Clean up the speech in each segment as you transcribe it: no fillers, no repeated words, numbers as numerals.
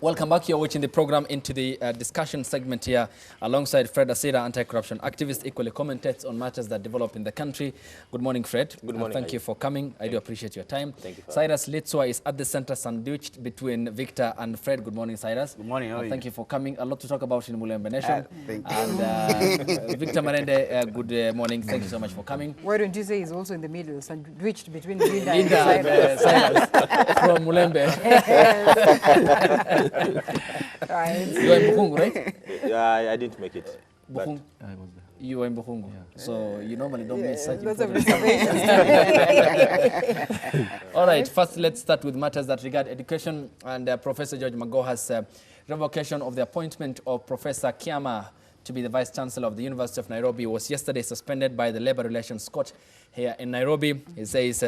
Welcome back. You're watching the program Into the Discussion segment here alongside Fred Asira, anti-corruption activist, equally commentates on matters that develop in the country. Good morning, Fred. Good morning. Thank you for coming. I do appreciate your time. Thank you. Cyrus Litswa is at the center, sandwiched between Victor and Fred. Good morning, Cyrus. Good morning. How are you? Thank you for coming. A lot to talk about in Mulembe Nation. Thank you. And Victor Marende, good morning. Thank you so much for coming. Why don't you say he's also in the middle, sandwiched between Linda and Linda and Cyrus from Mulembe. Right. You are in Bukungu, right? Yeah, I didn't make it. Bukungu? I was there. You were in Bukungu. Yeah. So you normally don't miss such Lots of important reservations. All right, first let's start with matters that regard education, and Professor George Magoha's revocation of the appointment of Professor Kiama to be the Vice Chancellor of the University of Nairobi was yesterday suspended by the Labor Relations Court here in Nairobi. He says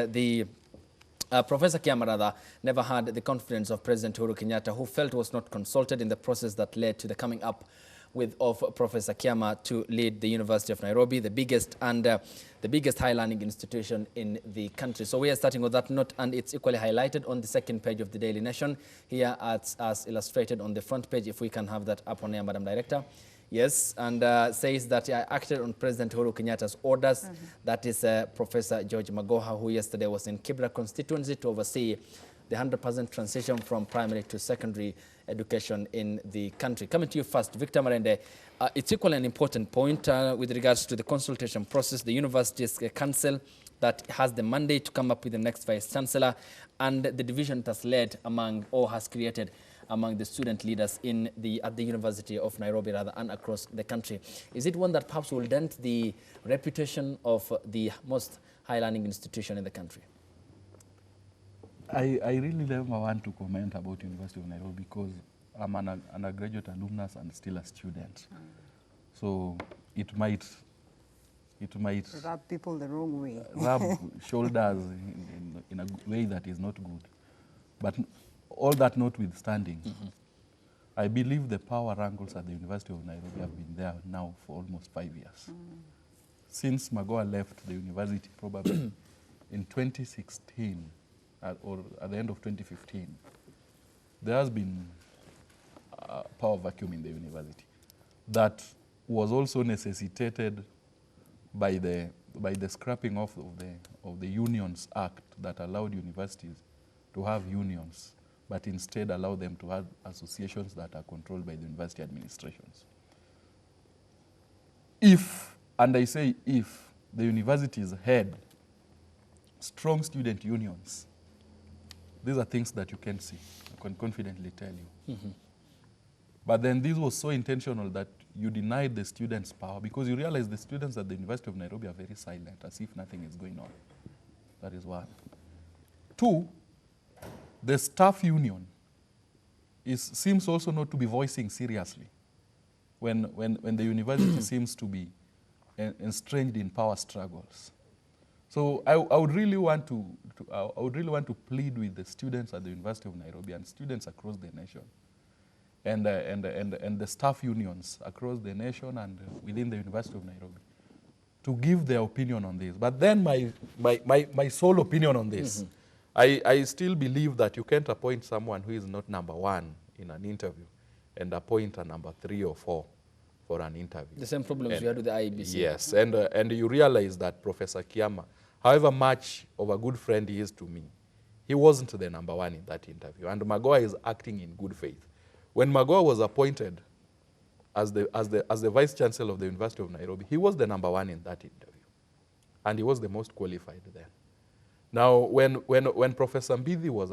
Professor Kiama never had the confidence of President Uhuru Kenyatta, who felt was not consulted in the process that led to the coming up of Professor Kiama to lead the University of Nairobi, the biggest high learning institution in the country. So we are starting with that note, and it's equally highlighted on the second page of the Daily Nation here as illustrated on the front page. If we can have that up on here, Madam Director. Yes, and says that I acted on President Uhuru Kenyatta's orders. That is Professor George Magoha, who yesterday was in Kibra constituency to oversee the 100% transition from primary to secondary education in the country. Coming to you first, Victor Marende, it's equally an important point with regards to the consultation process. The university's council that has the mandate to come up with the next vice chancellor, and the division it has led among, or has created among the student leaders at the University of Nairobi and across the country. Is it one that perhaps will dent the reputation of the most high learning institution in the country? I really never want to comment about University of Nairobi because I'm an undergraduate alumnus and still a student. So it might Rub people the wrong way. rub shoulders in a way that is not good. But all that notwithstanding, I believe the power wrangles at the University of Nairobi have been there now for almost 5 years. Since Magoha left the university, probably in 2016, or at the end of 2015, there has been a power vacuum in the university that was also necessitated by the scrapping off of the Unions Act that allowed universities to have unions, but instead allow them to have associations that are controlled by the university administrations. If, and I say if, the universities had strong student unions, these are things that you can see, I can confidently tell you. But then this was so intentional that you denied the students power because you realize the students at the University of Nairobi are very silent, as if nothing is going on. That is one. Two, the staff union seems also not to be voicing seriously when the university seems to be entrenched in power struggles. So I would really want to plead with the students at the University of Nairobi and students across the nation, and the staff unions across the nation and within the University of Nairobi, to give their opinion on this. But then my sole opinion on this, I still believe that you can't appoint someone who is not number one in an interview and appoint a number 3 or 4 for an interview. The same problems we had with the IEBC. Yes, and you realize that Professor Kiama, however much of a good friend he is to me, he wasn't the number one in that interview. And Magoha is acting in good faith. When Magoha was appointed as the Vice Chancellor of the University of Nairobi, he was the number one in that interview. And he was the most qualified then. Now, when Professor Mbidi was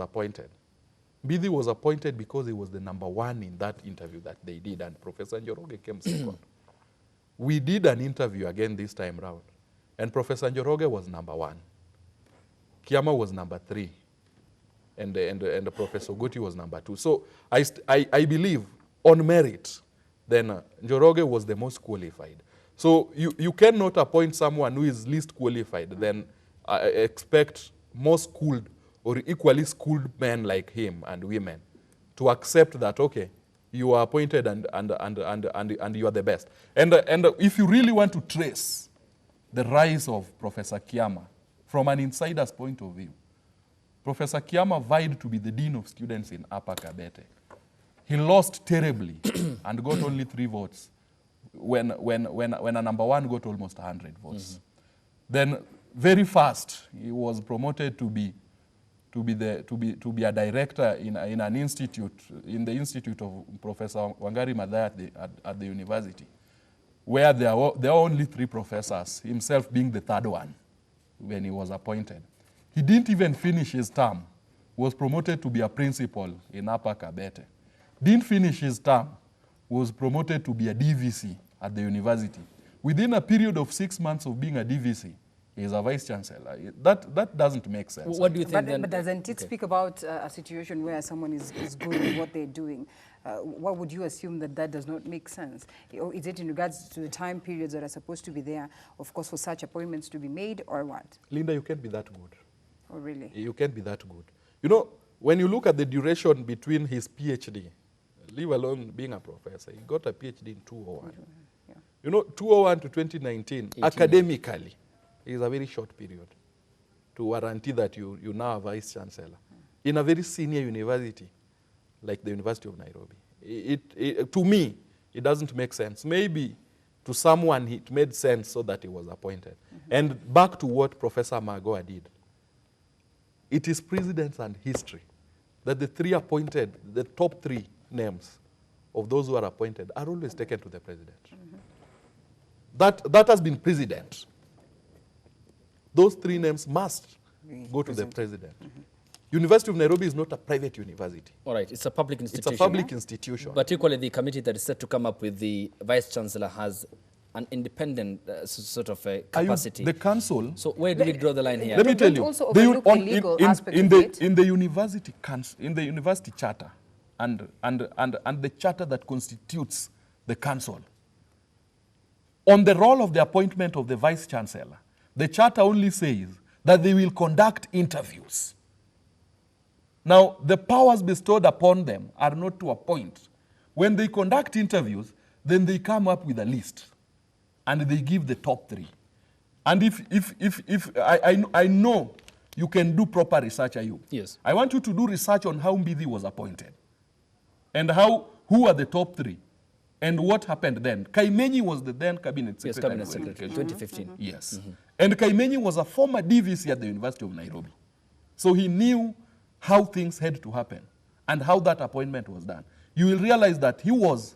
appointed because he was the number one in that interview that they did, and Professor Njoroge came second. We did an interview again this time round, and Professor Njoroge was number 1. Kiama was number 3, and Professor Guti was number 2. So I believe on merit, then Njoroge was the most qualified. So you cannot appoint someone who is least qualified, then expect more schooled or equally schooled men like him and women to accept that, okay, you are appointed and you are the best. And if you really want to trace the rise of Professor Kiama from an insider's point of view, Professor Kiama vied to be the dean of students in Upper Kabete. He lost terribly and got only 3 votes when a number 1 got almost 100 votes. Then very fast he was promoted to be a director in an institute, in the institute of Professor Wangari Maathai at the university, where there are only 3 professors, himself being the 3rd one when he was appointed. He didn't even finish his term, was promoted to be a principal in Upper Kabete. Didn't finish his term, was promoted to be a DVC at the university. Within a period of 6 months of being a DVC, he is a vice chancellor. That doesn't make sense. What do you think then? But doesn't it speak about a situation where someone is good at what they're doing? What would you assume that does not make sense? Or is it in regards to the time periods that are supposed to be there, of course, for such appointments to be made, or what? Linda, you can't be that good. Oh, really? You can't be that good. You know, when you look at the duration between his PhD, leave alone being a professor, he got a PhD in 2001. Yeah. You know, 2001 to 2019, academically, is a very short period to guarantee that you now are vice chancellor in a very senior university like the University of Nairobi. To me, it doesn't make sense. Maybe to someone it made sense so that he was appointed. And back to what Professor Magoha did. It is precedence and history that the 3 appointed, the top 3 names of those who are appointed are always taken to the president. That has been precedent. Those 3 names must go to the president. University of Nairobi is not a private university. All right, it's a public institution. It's a public institution. But equally, the committee that is set to come up with the vice chancellor has an independent sort of capacity. The council. So where do we draw the line here? Let me tell you. Also overlook the legal aspect of it. In the university council, in the university charter, and the charter that constitutes the council, on the role of the appointment of the vice chancellor, the charter only says that they will conduct interviews. Now, the powers bestowed upon them are not to appoint. When they conduct interviews, then they come up with a list, and they give the top 3. And if I know you can do proper research, Ayub. Yes. I want you to do research on how Mbidi was appointed, and who are the top 3, and what happened then. Kaimenyi was the then cabinet secretary. Yes, cabinet secretary, 2015. Yes. And Kaimenyi was a former DVC at the University of Nairobi. So he knew how things had to happen and how that appointment was done. You will realize that he was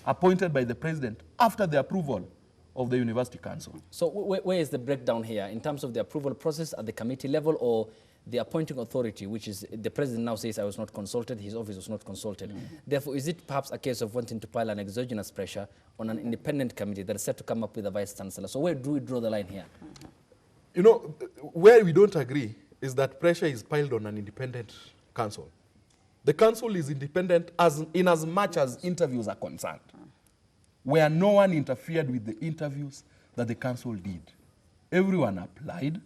appointed by the president after the approval of the university council. So where is the breakdown here in terms of the approval process at the committee level or the appointing authority, which is the president now says I was not consulted, his office was not consulted. Therefore, is it perhaps a case of wanting to pile an exogenous pressure on an independent committee that is set to come up with a vice chancellor? So where do we draw the line here? You know, where we don't agree is that pressure is piled on an independent council. The council is independent in as much as interviews are concerned, where no one interfered with the interviews that the council did. Everyone applied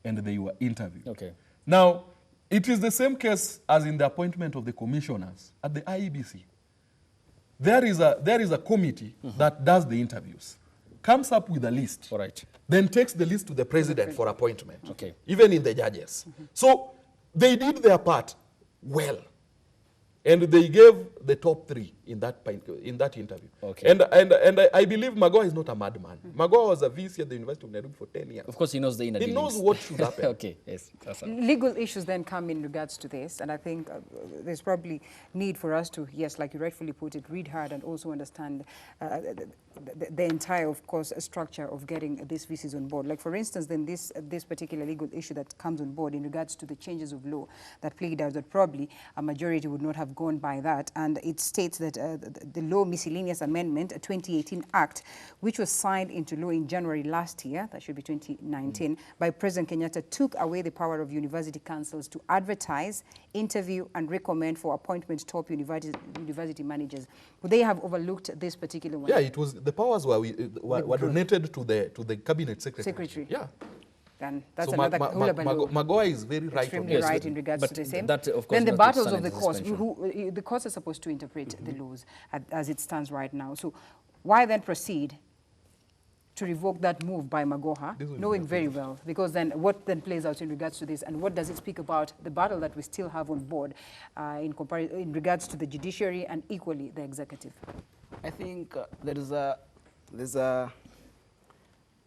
and they were interviewed. Okay. Now, it is the same case as in the appointment of the commissioners at the IEBC. There is a committee that does the interviews, comes up with a list, All right. then takes the list to the president for appointment, Okay. even in the judges. So they did their part well. And they gave the top 3 in that interview. Okay. And I believe Magoha is not a madman. Magoha was a VC at the University of Nairobi for 10 years. Of course, he knows the inner He dealings. knows what should happen. Okay, yes. That's right. Legal issues then come in regards to this, and I think there's probably need for us to, yes, like you rightfully put it, read hard and also understand the entire, of course, structure of getting these VCs on board. Like, for instance, then this particular legal issue that comes on board in regards to the changes of law that played out, that probably a majority would not have gone by that, and it states that the Law Miscellaneous Amendment, a 2018 Act, which was signed into law in January last year, that should be 2019, by President Kenyatta, took away the power of university councils to advertise, interview, and recommend for appointment top university managers. Would they have overlooked this particular one? Yeah, it was the powers were donated to the cabinet secretary. Yeah. Then that's So another hullabaloo. Magoha is very right on Extremely this. right in regards But to the same. that, of course, Then the not battles of the withstanding courts. suspension. The courts are supposed to interpret the laws as it stands right now. So why then proceed to revoke that move by Magoha, knowing very well, because then what then plays out in regards to this, and what does it speak about the battle that we still have on board in regards to the judiciary and equally the executive? I think there's a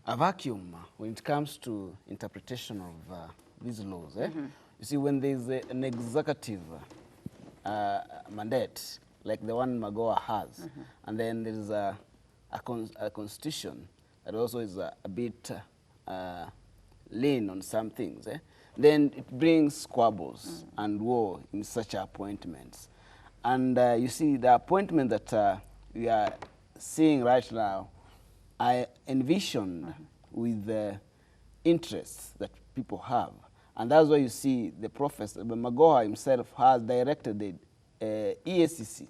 vacuum when it comes to interpretation of these laws. You see, when there's an executive mandate, like the one Magoha has, and then there's a constitution that also is a bit lean on some things, then it brings squabbles and war in such appointments. And you see, the appointment that we are seeing right now, I envisioned with the interests that people have. And that's why you see the professor, Magoha himself has directed the EACC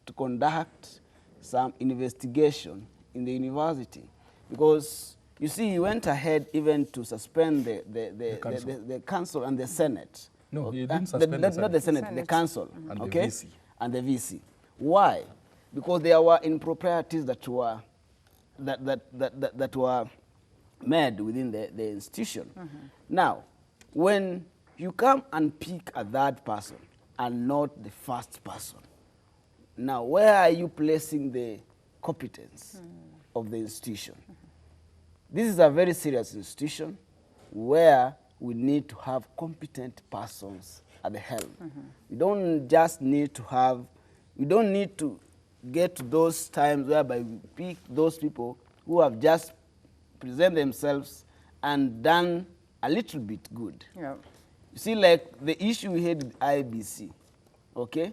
to conduct some investigation in the university. Because, you see, he went ahead even to suspend the council and the Senate. No, he didn't suspend the Senate. Not the Senate, the council. And the okay? VC. And the VC. Why? Because there were improprieties that were that were made within the institution. Now, when you come and pick a third person and not the first person, now where are you placing the competence of the institution? This is a very serious institution where we need to have competent persons at the helm. We don't just need to have, we don't need to get to those times whereby we pick those people who have just present themselves and done a little bit good. Yeah. You see, like the issue we had with IBC, okay?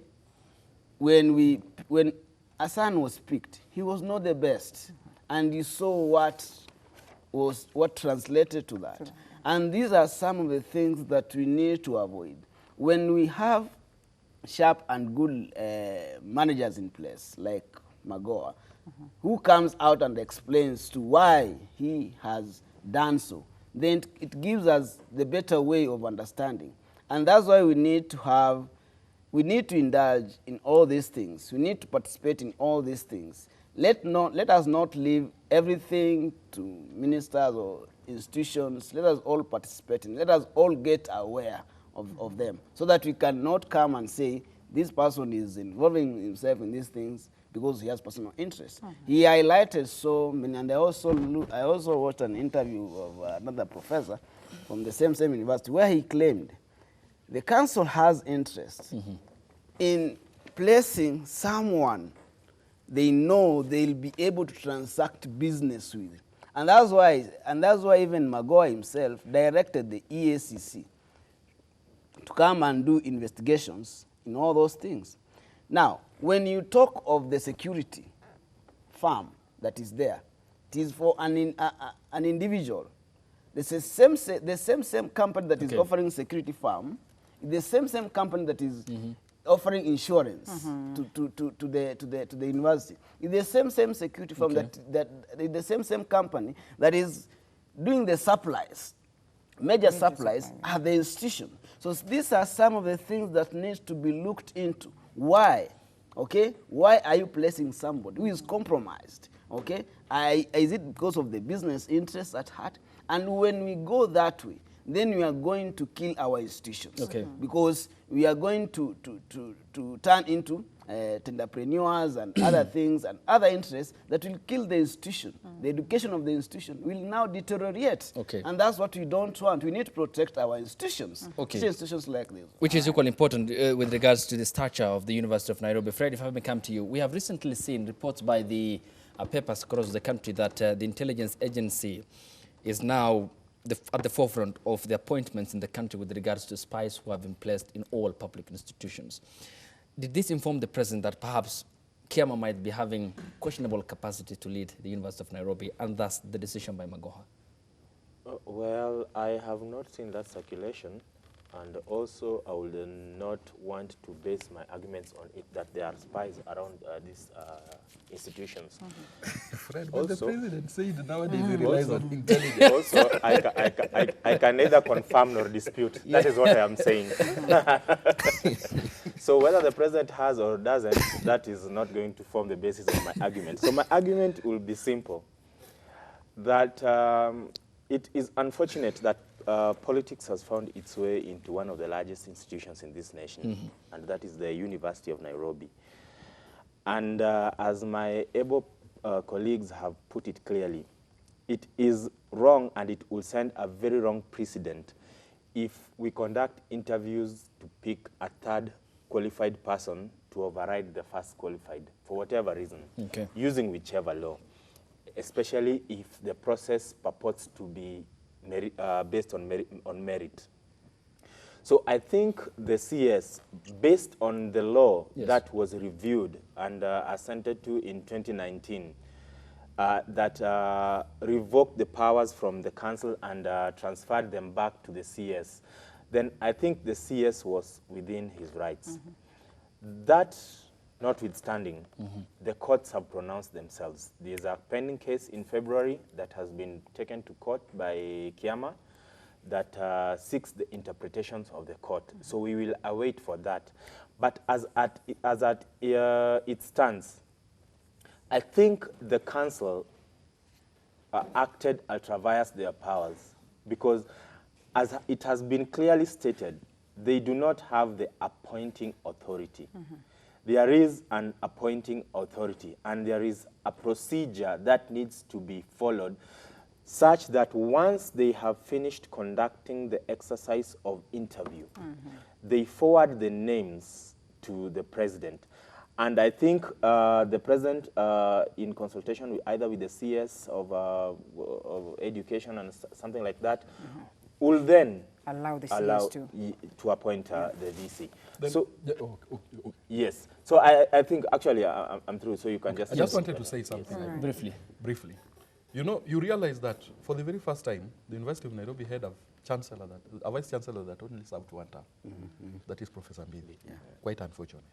When Hassan was picked, he was not the best. And you saw what translated to that. And these are some of the things that we need to avoid. When we have sharp and good managers in place, like Magoha, who comes out and explains to why he has done so, then it gives us the better way of understanding. And that's why we need to indulge in all these things. We need to participate in all these things. Let us not leave everything to ministers or institutions. Let us all participate in. Let us all get aware of them, so that we cannot come and say this person is involving himself in these things because he has personal interest. He highlighted so many, and I also watched an interview of another professor from the same university where he claimed the council has interest in placing someone they know they'll be able to transact business with. And that's why even Magoha himself directed the EACC to come and do investigations in all those things. Now, when you talk of the security firm that is there, it is for an individual. The same company that is offering security firm, the same company that is offering insurance to the university. It's the same security firm the same company that is doing the supplies, major supplies at the institution. So these are some of the things that needs to be looked into. Why? Okay? Why are you placing somebody who is compromised? Okay? Is it because of the business interests at heart? And when we go that way, then we are going to kill our institutions. Okay. Because we are going to turn into entrepreneurs and other things and other interests that will kill the institution. The education of the institution will now deteriorate. Okay. And that's what we don't want. We need to protect our institutions. Okay. Institutions like this. Which is equally important with regards to the stature of the University of Nairobi. Fred, if I may come to you, we have recently seen reports by the papers across the country that the intelligence agency is now at the forefront of the appointments in the country with regards to spies who have been placed in all public institutions. Did this inform the president that perhaps Kiama might be having questionable capacity to lead the University of Nairobi, and thus the decision by Magoha? Well, I have not seen that circulation, and also I would not want to base my arguments on it that there are spies around these institutions. Fred, but the president said nowadays he relies on intelligence. Also, I can neither confirm nor dispute. That is what I am saying. So whether the president has or doesn't, that is not going to form the basis of my argument. So my argument will be simple. that it is unfortunate that politics has found its way into one of the largest institutions in this nation, and that is the University of Nairobi. And as my able colleagues have put it clearly, it is wrong and it will send a very wrong precedent if we conduct interviews to pick a third qualified person to override the first qualified for whatever reason, using whichever law, especially if the process purports to be based on merit. So I think the CS, based on the law that was reviewed and assented to in 2019, that revoked the powers from the council and transferred them back to the CS, then I think the CS was within his rights. That notwithstanding, the courts have pronounced themselves. There is a pending case in February that has been taken to court by Kiama that seeks the interpretations of the court. So we will await for that. But as it stands, I think the council acted ultra-vires their powers because, as it has been clearly stated, they do not have the appointing authority. There is an appointing authority, and there is a procedure that needs to be followed such that once they have finished conducting the exercise of interview, they forward the names to the president. And I think the president, in consultation with either with the CS of education and something like that, will then allow the CS to appoint the VC. Then, so okay. yes, so I think actually I'm through. So you can just. I just wanted to say something briefly. You know, you realize that for the very first time, the University of Nairobi had a chancellor, a vice chancellor that only served one term. That is Professor Mbidi. Quite unfortunate.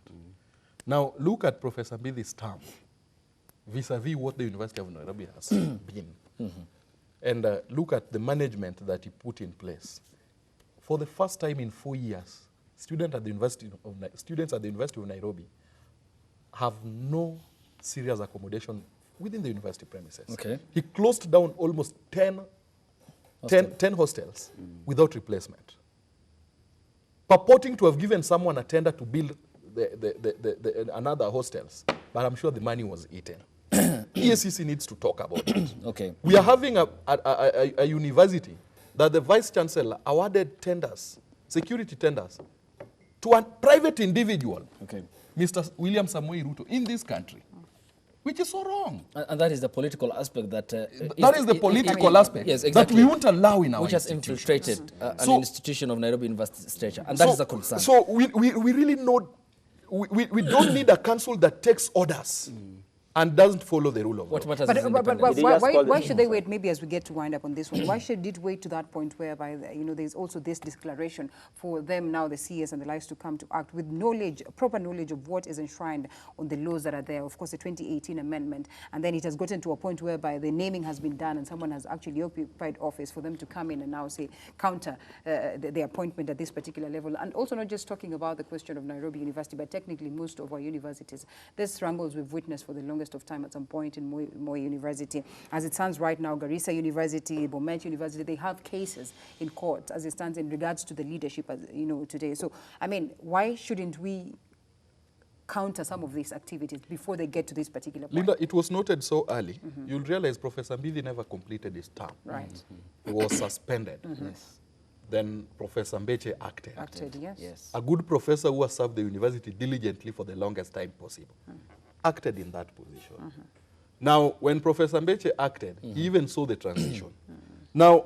Now look at Professor Mbidi's term vis-a-vis what the University of Nairobi has been. And look at the management that he put in place. For the first time in 4 years, students at the University of Nairobi have no serious accommodation within the university premises. He closed down almost 10 hostels without replacement, purporting to have given someone a tender to build another hostels, but I'm sure the money was eaten. EACC needs to talk about it. We are having a university that the vice chancellor awarded tenders, security tenders, to a private individual, Mr. William Samoei Ruto, in this country, which is so wrong. And that is the political aspect that... that is the political aspect that we won't allow in our which has infiltrated an institution of Nairobi University stature, and that is a concern. So we really know, we don't need a council that takes orders and doesn't follow the rule of law. But why should they wait, maybe as we get to wind up on this one, why should it wait to that point whereby, there's also this declaration for them now, the CS and the likes, to come to act with knowledge, proper knowledge of what is enshrined on the laws that are there, of course, the 2018 amendment, and then it has gotten to a point whereby the naming has been done and someone has actually occupied office for them to come in and now say, counter the appointment at this particular level. And also not just talking about the question of Nairobi University, but technically most of our universities. There's wrangles we've witnessed for the longest of time at some point in Moi University. As it stands right now, Garissa University, Bomet University, they have cases in court as it stands in regards to the leadership, as today. So, I mean, why shouldn't we counter some of these activities before they get to this particular point? Linda, it was noted so early. You'll realize Professor Mbidi never completed his term. He was suspended. Then Professor Mbeche acted. Yes. A good professor who has served the university diligently for the longest time possible. Acted in that position. Now, when Professor Mbeche acted, he even saw the transition. Now,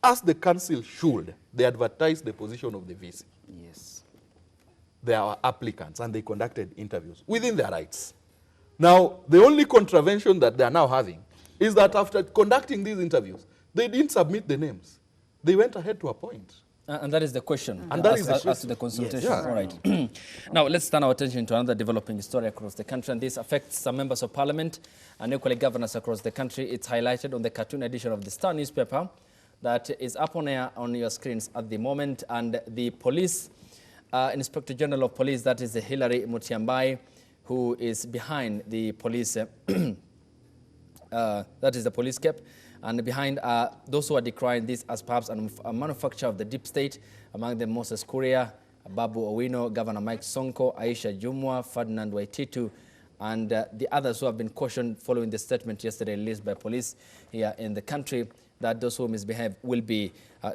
as the council should, they advertised the position of the VC. They are applicants, and they conducted interviews within their rights. Now, the only contravention that they are now having is that after conducting these interviews, they didn't submit the names. They went ahead to appoint. And that is the question. And that is the as to the consultation. All right. Now, let's turn our attention to another developing story across the country, and this affects some members of parliament and equally governors across the country. It's highlighted on the cartoon edition of the Star newspaper that is up on air on your screens at the moment. And the police, Inspector General of Police, that is Hilary Mutyambai, who is behind the police, that is the police cap, And behind those who are decrying this as perhaps a manufacture of the deep state, among them Moses Kuria, Babu Owino, Governor Mike Sonko, Aisha Jumwa, Ferdinand Waititu, and the others who have been cautioned following the statement yesterday released by police here in the country that those who misbehave will be,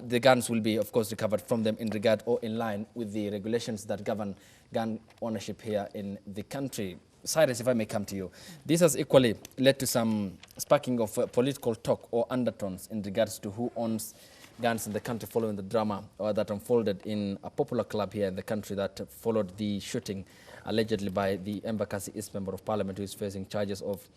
the guns will be, of course, recovered from them in regard or in line with the regulations that govern gun ownership here in the country. Cyrus, if I may come to you, this has equally led to some sparking of political talk or undertones in regards to who owns guns in the country following the drama that unfolded in a popular club here in the country that followed the shooting allegedly by the Embakasi East Member of Parliament who is facing charges of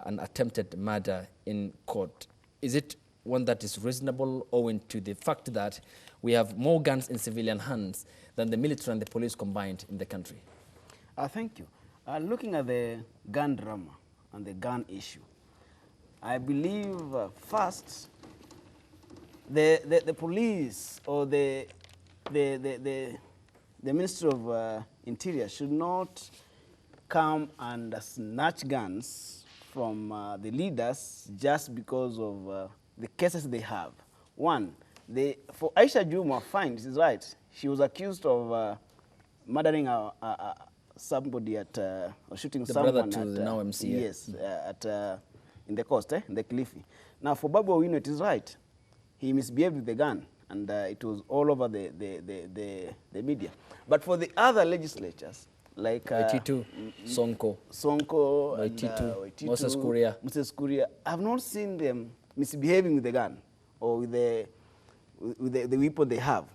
an attempted murder in court. Is it one that is reasonable owing to the fact that we have more guns in civilian hands than the military and the police combined in the country? Thank you. Looking at the gun drama and the gun issue, I believe first the police or the Ministry of Interior should not come and snatch guns from the leaders just because of the cases they have. One, for Aisha Juma, fine, this is right. She was accused of murdering somebody at, or shooting the someone brother to at, the now MC. yes, in the coast, in the Cliffy. Now, for Babu Owino, it is right. He misbehaved with the gun, and it was all over the media. But for the other legislatures, like Waititu, Sonko, Waititu, Moses Kuria, I've not seen them misbehaving with the gun or with the weapon they have.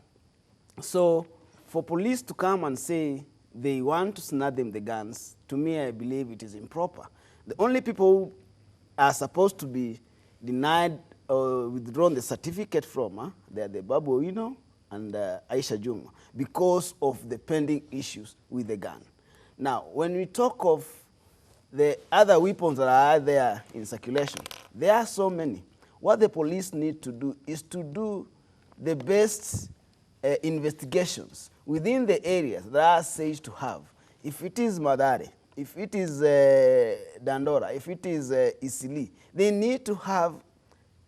So, for police to come and say they want to snatch them the guns, to me, I believe it is improper. The only people who are supposed to be denied or withdrawn the certificate from, they are the Babu Owino and Aisha Juma, because of the pending issues with the gun. Now, when we talk of the other weapons that are there in circulation, there are so many. What the police need to do is to do the best investigations within the areas that are said to have. If it is Madare, if it is Dandora, if it is Isili, they need to have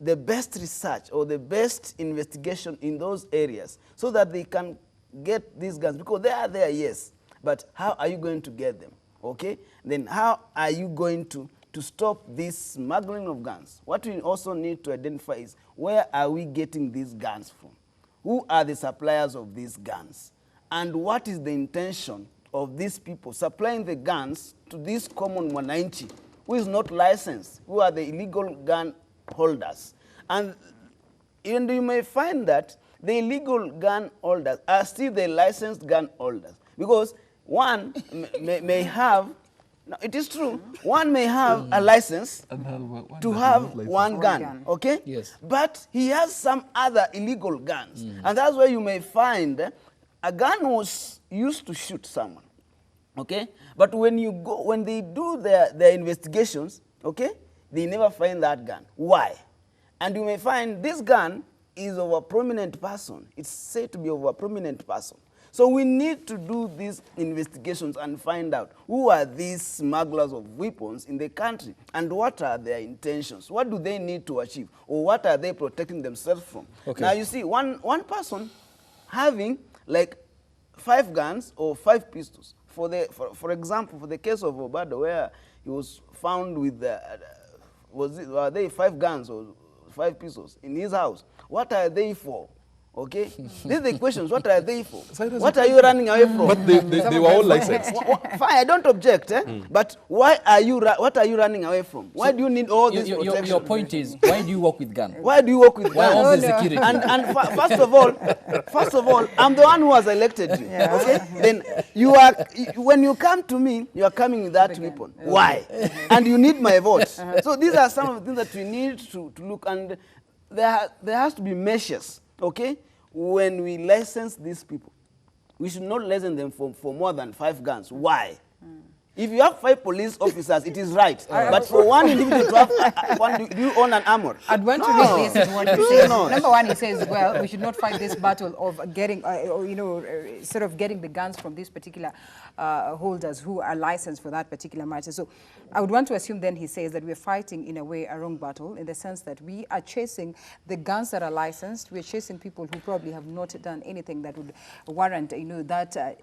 the best research or the best investigation in those areas so that they can get these guns, because they are there, yes, but how are you going to get them, okay? Then how are you going to stop this smuggling of guns? What we also need to identify is, where are we getting these guns from? Who are the suppliers of these guns? And what is the intention of these people supplying the guns to this common mwananchi who is not licensed, who are the illegal gun holders? And you may find that the illegal gun holders are still the licensed gun holders, because one may have, no, it is true, one may have a license to have one gun, okay? Yes. But he has some other illegal guns. And that's where you may find a gun was used to shoot someone, okay? But when they do their investigations, okay, they never find that gun. Why? And you may find this gun is of a prominent person. It's said to be of a prominent person. So we need to do these investigations and find out who are these smugglers of weapons in the country and what are their intentions. What do they need to achieve, or what are they protecting themselves from? Okay. Now you see, one person having like 5 guns or 5 pistols. For example, for the case of Obado, where he was found with were they 5 guns or 5 pistols in his house? What are they for? Okay, these are the questions. What are they for? What are you running away from? But they were all licensed. Fine, I don't object, but what are you running away from? Why do you need all this protection? Your point is, why do you work with guns? Why do you work with guns? Why all the security? And first of all, I'm the one who has elected you. Yeah. Okay, then when you come to me, you are coming with that weapon. Why? And you need my vote. So these are some of the things that we need to look, and there has to be measures. Okay, when we license these people, we should not license them for more than 5 guns. Why? If you have 5 police officers, it is right. But for one individual to have do you own an armor? I'd want to read this in what he says. Number one, he says, well, we should not fight this battle of getting, sort of getting the guns from these particular holders who are licensed for that particular matter. So I would want to assume then he says that we're fighting in a way a wrong battle, in the sense that we are chasing the guns that are licensed. We're chasing people who probably have not done anything that would warrant, that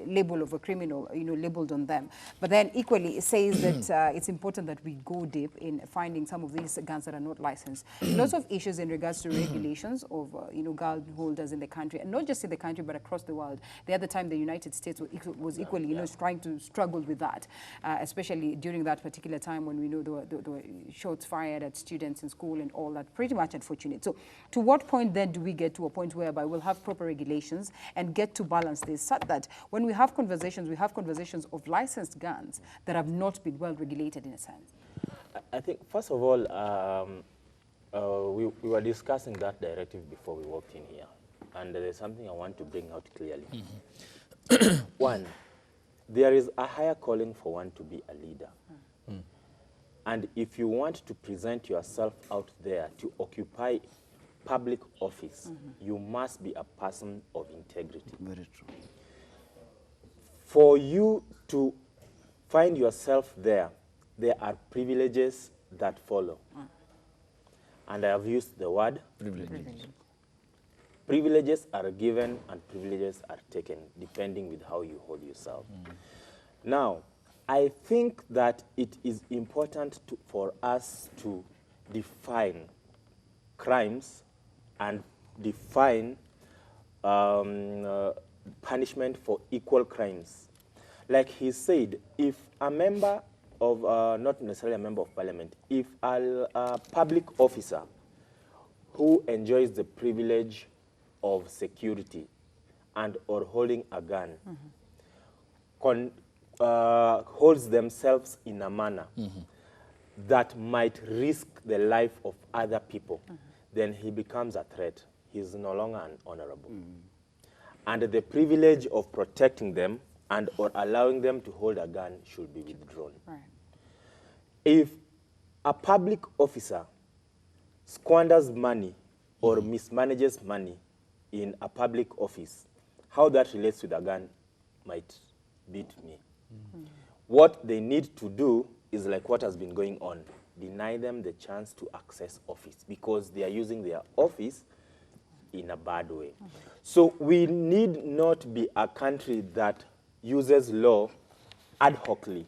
label of a criminal, labeled on them. But then equally it says that it's important that we go deep in finding some of these guns that are not licensed. Lots of issues in regards to regulations of, gun holders in the country, and not just in the country, but across the world. The other time the United States was equally, trying to struggle with that, especially during that particular time when we know there were shots fired at students in school and all that. Pretty much unfortunate. So to what point then do we get to a point whereby we'll have proper regulations and get to balance this, such that when we have conversations of licensed guns that have not been well regulated in a sense? I think, first of all, we were discussing that directive before we walked in here. And there's something I want to bring out clearly. One, there is a higher calling for one to be a leader. And if you want to present yourself out there to occupy public office, you must be a person of integrity. Very true. For you to find yourself there are privileges that follow. And I have used the word privilege. Privileges are given and privileges are taken, depending with how you hold yourself. Now, I think that it is important for us to define crimes and define punishment for equal crimes. Like he said, if a member of, not necessarily a member of parliament, if a public officer who enjoys the privilege of security and or holding a gun holds themselves in a manner that might risk the life of other people, then he becomes a threat. He's no longer an honorable. And the privilege of protecting them and or allowing them to hold a gun should be withdrawn. Right. If a public officer squanders money or mismanages money in a public office, how that relates with a gun might beat me. What they need to do is like what has been going on. Deny them the chance to access office because they are using their office in a bad way. So we need not be a country that uses law ad hocly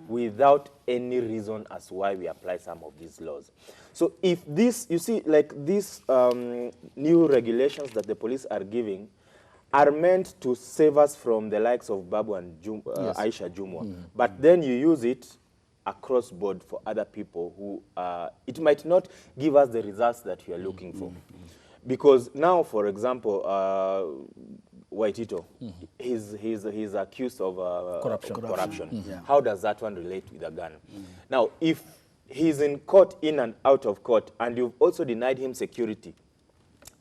without any reason as to why we apply some of these laws. So if this, you see, like these new regulations that the police are giving are meant to save us from the likes of Babu and Aisha Jumwa. But then you use it across board for other people who, it might not give us the results that we are looking for. Because now, for example, Waitito, he's accused of corruption. How does that one relate with a gun? Now, if he's in court, in and out of court, and you've also denied him security,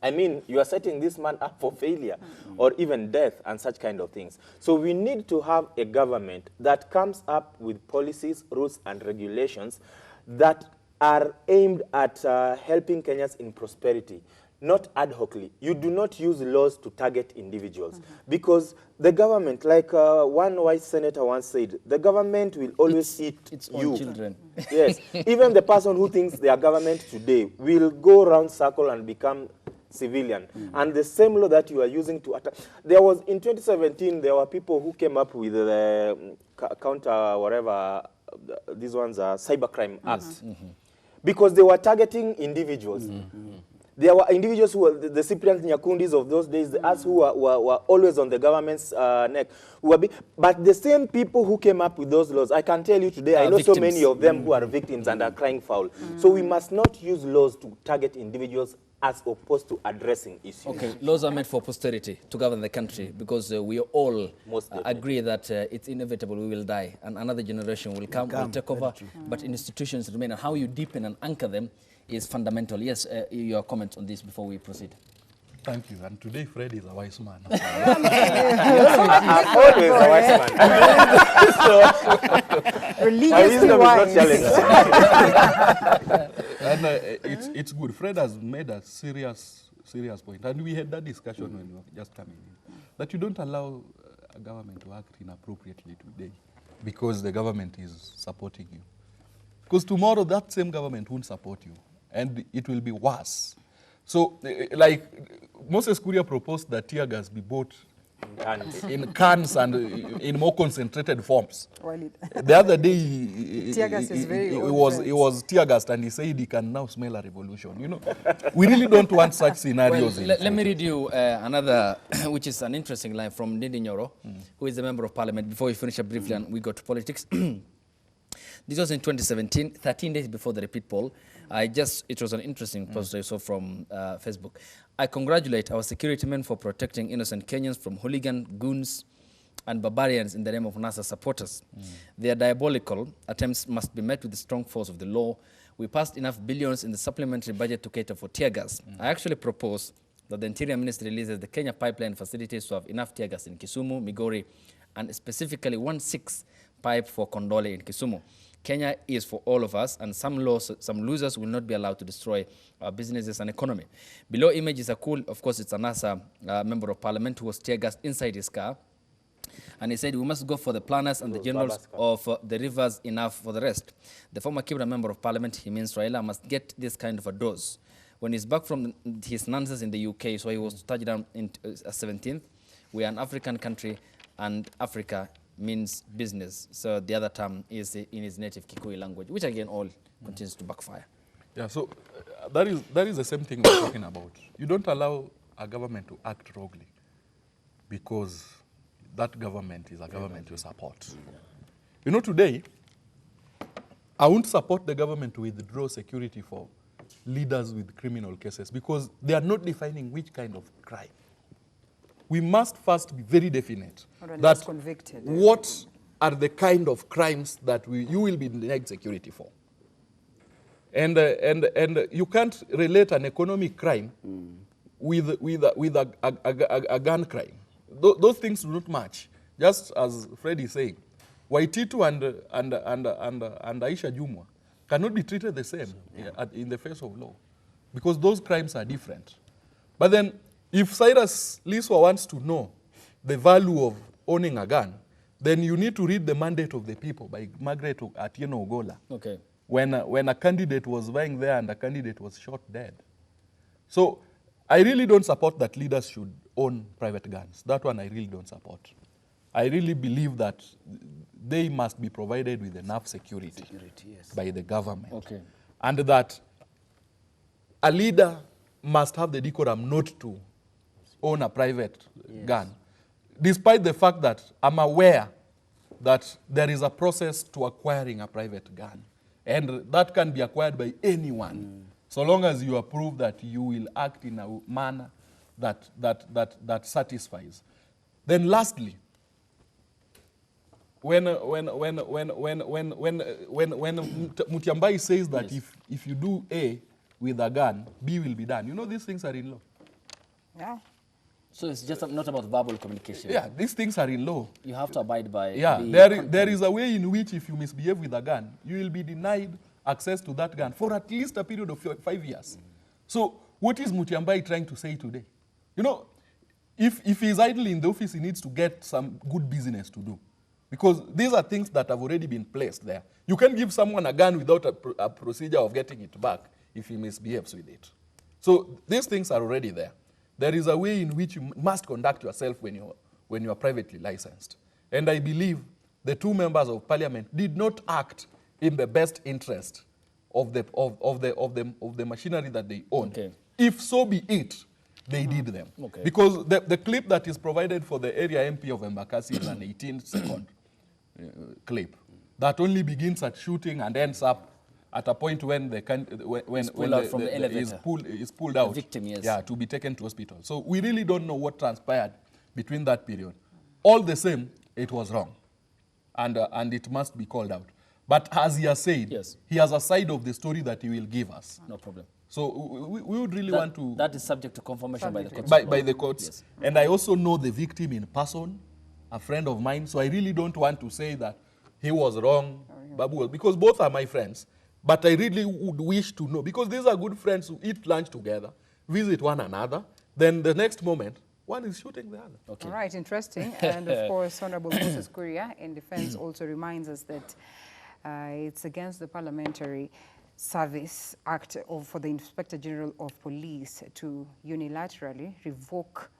I mean, you are setting this man up for failure or even death and such kind of things. So we need to have a government that comes up with policies, rules, and regulations that are aimed at helping Kenyans in prosperity, not ad hocly. You do not use laws to target individuals because the government, like one white senator once said, the government will always eat its you. own children. Yes, even the person who thinks they are government today will go round circle and become civilian. And the same law that you are using to attack. There was, in 2017, there were people who came up with the counter, whatever, these ones are cybercrime acts. Because they were targeting individuals. There were individuals who were the Cyprian Nyakundis of those days, us who were always on the government's neck. But the same people who came up with those laws, I can tell you today, I know victims. So many of them who are victims and are crying foul. So we must not use laws to target individuals as opposed to addressing issues. Okay, laws are meant for posterity, to govern the country, because we all agree that it's inevitable we will die, and another generation will come, will take over, but institutions remain. And how you deepen and anchor them is fundamental. Yes, your comment on this before we proceed. Thank you. And today, Fred is a wise man. Always a wise man. My Religiously wisdom is not wise. challenged. And it's good. Fred has made a serious point. And we had that discussion when we were just coming in, that you don't allow a government to act inappropriately today because the government is supporting you. Because tomorrow, that same government won't support you, and it will be worse. So, like Moses Kuria proposed that tear gas be bought in cans and in more concentrated forms. The other day, Tear gas is very he old was tear gassed, and he said he can now smell a revolution. You know, we really don't want such scenarios. Well, let me read you another, which is an interesting line from Ndindi Nyoro, who is a member of parliament. Before we finish up briefly and we go to politics. This was in 2017, 13 days before the repeat poll. It was an interesting post I saw from Facebook. I congratulate our security men for protecting innocent Kenyans from hooligan, goons, and barbarians in the name of NASA supporters. Their diabolical attempts must be met with the strong force of the law. We passed enough billions in the supplementary budget to cater for tear gas. I actually propose that the Interior Ministry releases the Kenya pipeline facilities to have enough tear gas in Kisumu, Migori, and specifically 1/6 pipe for Kondole in Kisumu. Kenya is for all of us, and some losers will not be allowed to destroy our businesses and economy. Below image is a cool, of course, it's a NASA member of parliament who was tear gassed inside his car. And he said, we must go for the planners and the generals of the rivers, enough for the rest. The former Kibra member of parliament, he means Raila, must get this kind of a dose. When he's back from his nonsense in the UK, so he was touched down in 17th, we are an African country, and Africa means business. So the other term is in his native Kikuyu language, which again all continues to backfire. Yeah, so that is the same thing we're talking about. You don't allow a government to act wrongly because that government is a government you support. You know, today, I won't support the government to withdraw security for leaders with criminal cases because they are not defining which kind of crime. We must first be very definite that convicted. What are the kind of crimes that you will be denied security for. And you can't relate an economic crime with a gun crime. Those things do not match. Just as Fred is saying, Waititu and Aisha Jumwa cannot be treated the same in the face of law because those crimes are different. But then, if Cyrus Liswa wants to know the value of owning a gun, then you need to read The Mandate of the People by Margaret Atieno Ogola. Okay. When a candidate was vying there and a candidate was shot dead. So I really don't support that leaders should own private guns. That one I really don't support. I really believe that they must be provided with enough security by the government. Okay. And that a leader must have the decorum not to own a private gun, despite the fact that I'm aware that there is a process to acquiring a private gun. And that can be acquired by anyone, so long as you approve that you will act in a manner that satisfies. Then lastly, when Mutiambai says that if you do A with a gun, B will be done. You know these things are in law. Yeah. So it's just not about verbal communication. Yeah, these things are in law. You have to abide by. Yeah, there is a way in which if you misbehave with a gun, you will be denied access to that gun for at least a period of 5 years. So what is Mutiambai trying to say today? You know, if he's idle in the office, he needs to get some good business to do. Because these are things that have already been placed there. You can't give someone a gun without a procedure of getting it back if he misbehaves with it. So these things are already there. There is a way in which you must conduct yourself when you are privately licensed. And I believe the two members of parliament did not act in the best interest of the machinery that they own. Okay. If so be it, they did them. Okay. Because the clip that is provided for the area MP of Embakasi is an 18-second clip that only begins at shooting and ends up at a point when the is pulled out, the victim, yes. Yeah, to be taken to hospital. So we really don't know what transpired between that period. All the same, it was wrong, and it must be called out. But as he has said, yes, he has a side of the story that he will give us. No problem. So we would really want to... That is subject to confirmation by the courts. By the courts. Yes. And I also know the victim in person, a friend of mine, so I really don't want to say that he was wrong, Babu was, because both are my friends. But I really would wish to know, because these are good friends who eat lunch together, visit one another, then the next moment, one is shooting the other. Okay. All right, interesting. And of course, Honorable Moses Kuria in defense also reminds us that it's against the Parliamentary Service Act for the Inspector General of Police to unilaterally revoke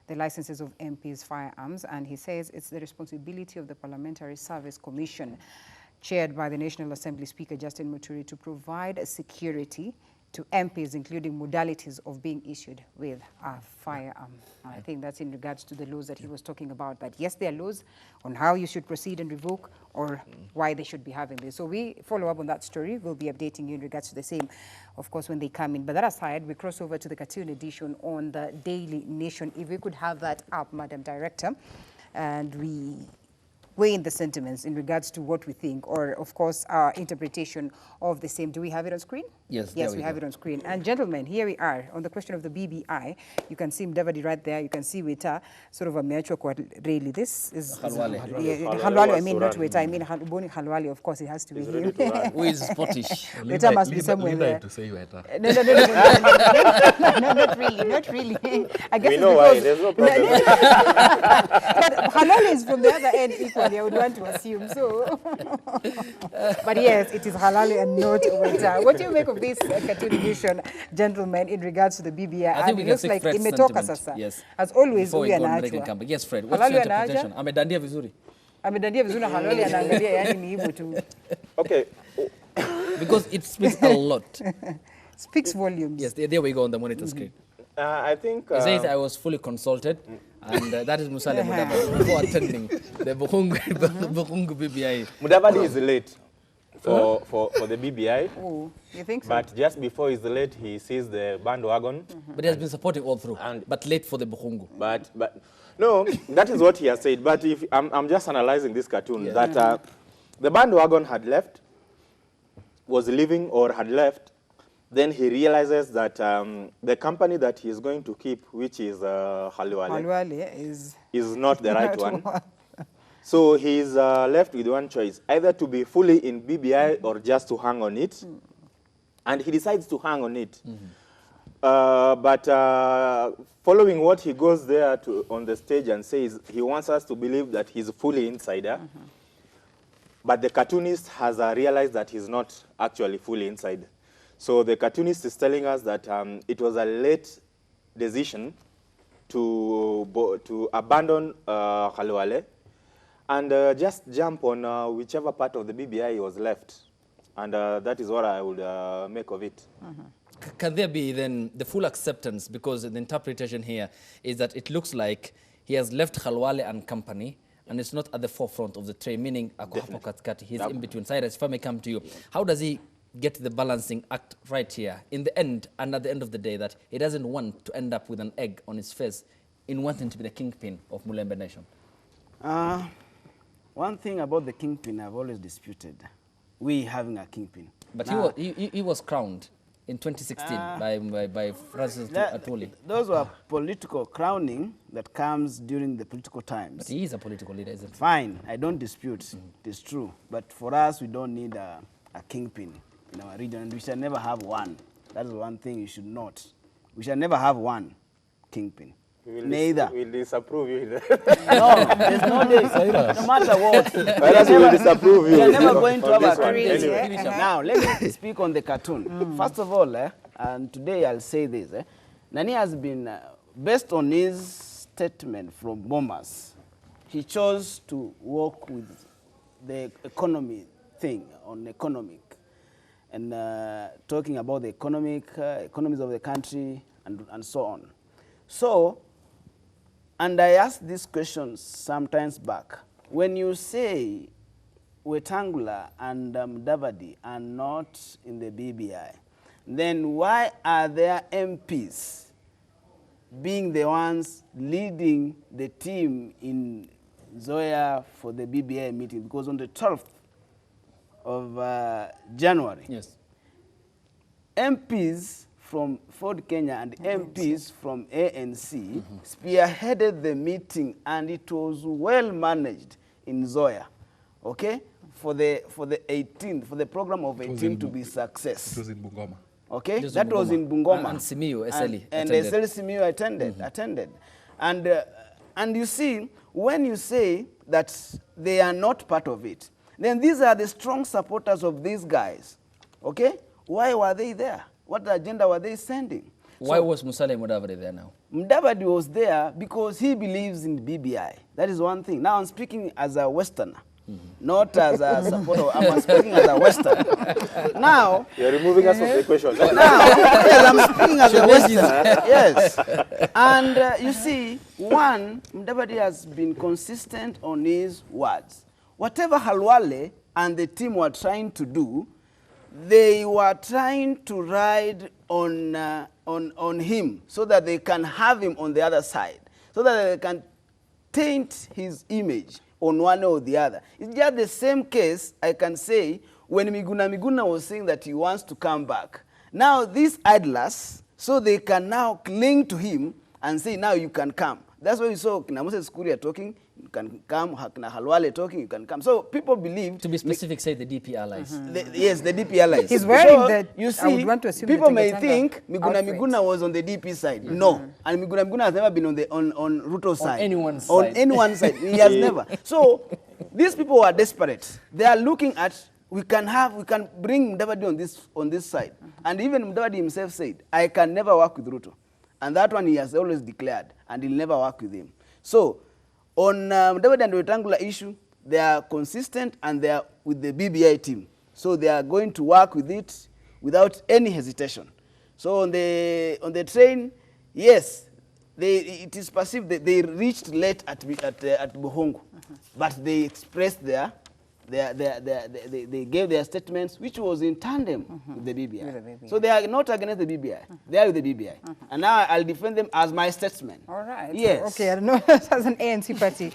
the licenses of MPs' firearms. And he says it's the responsibility of the Parliamentary Service Commission, chaired by the National Assembly Speaker Justin Muturi, to provide security to MPs, including modalities of being issued with a firearm. I think that's in regards to the laws that he was talking about, that yes, there are laws on how you should proceed and revoke or why they should be having this. So we follow up on that story. We'll be updating you in regards to the same, of course, when they come in. But that aside, we cross over to the cartoon edition on the Daily Nation. If we could have that up, Madam Director, and we weigh in the sentiments in regards to what we think, or of course our interpretation of the same. Do we have it on screen? Yes, Yes, we have it on screen. And gentlemen, here we are on the question of the BBI. You can see Mdavadi right there. You can see Weta sort of a meachwa kwa really. This is Halwale. I mean not Weta. I mean Halwale. Of course, it has to be him. Who is Sportish? Weta must be somewhere there. To say Weta. No, not really, not really. I guess We it's know why, because there's no problem. but Halwale is from the other end equally, I would want to assume so. But yes, it is Halwale and not Weta. What do you make of this cartoon edition, gentlemen, in regards to the BBI? I think we it can looks seek like Fred's imetoka sentiment. sasa. Yes. As always, Before we we go on anaachwa. break and come back. Yes, Fred, what's Halwale your anaacha? interpretation? Amedandia vizuri. Amedandia vizuri na Halwale anaangalia, yani ni hivyo tu. Okay. Because it speaks a lot. Speaks volumes. Yes, there we go on the monitor screen. I think... It says I was fully consulted, and that is Musale Mudavadi before attending the Bukhungu BBI. Mudavadi is late for the BBI. Oh, you think so? But just before he's late, he sees the bandwagon. But he has been supporting all through, And- but late for the Bukhungu. But no, that is what he has said. But if I'm just analyzing this cartoon, Yeah. that the bandwagon had left, was leaving or had left, then he realizes that the company that he is going to keep, which is Halwale, Halwale is not the right one. So he's left with one choice, either to be fully in BBI or just to hang on it. And he decides to hang on it. But following what he goes there on the stage and says, he wants us to believe that he's fully insider. But the cartoonist has realized that he's not actually fully inside. So the cartoonist is telling us that it was a late decision to abandon Halwale and just jump on whichever part of the BBI was left. And that is what I would make of it. Can there be then the full acceptance, because the interpretation here is that it looks like he has left Halwale and company and it's not at the forefront of the tray, meaning he's in between. Cyrus, if I may come to you, how does he get the balancing act right here in the end and at the end of the day, that he doesn't want to end up with an egg on his face in wanting to be the kingpin of Mulembe Nation? One thing about the kingpin I've always disputed, we having a kingpin. But Now, he was crowned in 2016 by Francis Atuli. those were political crowning that comes during the political times. But he is a political leader, isn't he? Fine, I don't dispute, it is true. But for us, we don't need a kingpin in our region, and we shall never have one. That is one thing you should note. We shall never have one kingpin. Neither. We'll disapprove you. No, there's no day. No matter what. We will disapprove you. We are never going to on have this a one. kingpin. Anyway. Now, let me speak on the cartoon. First of all, and today I'll say this, Nani has been, based on his statement from Bomas, he chose to work with the economy thing, on economic, and talking about the economies of the country and so on. So, and I asked this question sometimes back. When you say Wetangula and Davadi are not in the BBI, then why are their MPs being the ones leading the team in Zoya for the BBI meeting? Because on the 12th of January, Yes. MPs from Ford Kenya and MPs from ANC spearheaded the meeting, and it was well managed in Zoya, okay, for the 18th, for the program of 18 to be success. It was in Bungoma. Okay, that was in Bungoma. And Simiyu, SLE and attended. SLE Simiyu attended. And you see, when you say that they are not part of it, then these are the strong supporters of these guys. Okay? Why were they there? What agenda were they sending? Why was Musalia Mudavadi there now? Mudavadi was there because he believes in BBI. That is one thing. Now I'm speaking as a Westerner, not as a supporter. I'm speaking as a Westerner. Now, You're removing us from the equation. now, yes, I'm speaking as a Westerner. Yes. And you see, one, Mudavadi has been consistent on his words. Whatever Halwale and the team were trying to do, they were trying to ride on him so that they can have him on the other side, so that they can taint his image on one or the other. It's just the same case, I can say, when Miguna was saying that he wants to come back. Now these idlers, so they can now cling to him and say, now you can come. That's why we saw Moses Kuria talking, you can come, Halwale talking, you can come. So people believe... To be specific, say the DP allies. Yes, the DP allies. He's wearing the, you see, I would want to assume people the may Tingatanga think outfit. Miguna was on the DP side. No. And Miguna has never been on Ruto's side. Anyone's on side. anyone's side. He has never. So these people are desperate. They are looking at, we can bring Mudavadi on this side. And even Mudavadi himself said, I can never work with Ruto. And that one he has always declared, and he'll never work with him. So on Mudavadi and the Wetangula issue, they are consistent and they are with the BBI team. So they are going to work with it without any hesitation. So on the train, yes, it is perceived that they reached late at Buhungu, but they expressed they gave their statements, which was in tandem with the BBI. With the BBI. So they are not against the BBI. They are with the BBI. And now I'll defend them as my statesman. All right. Yes. Okay, I don't know as an ANC party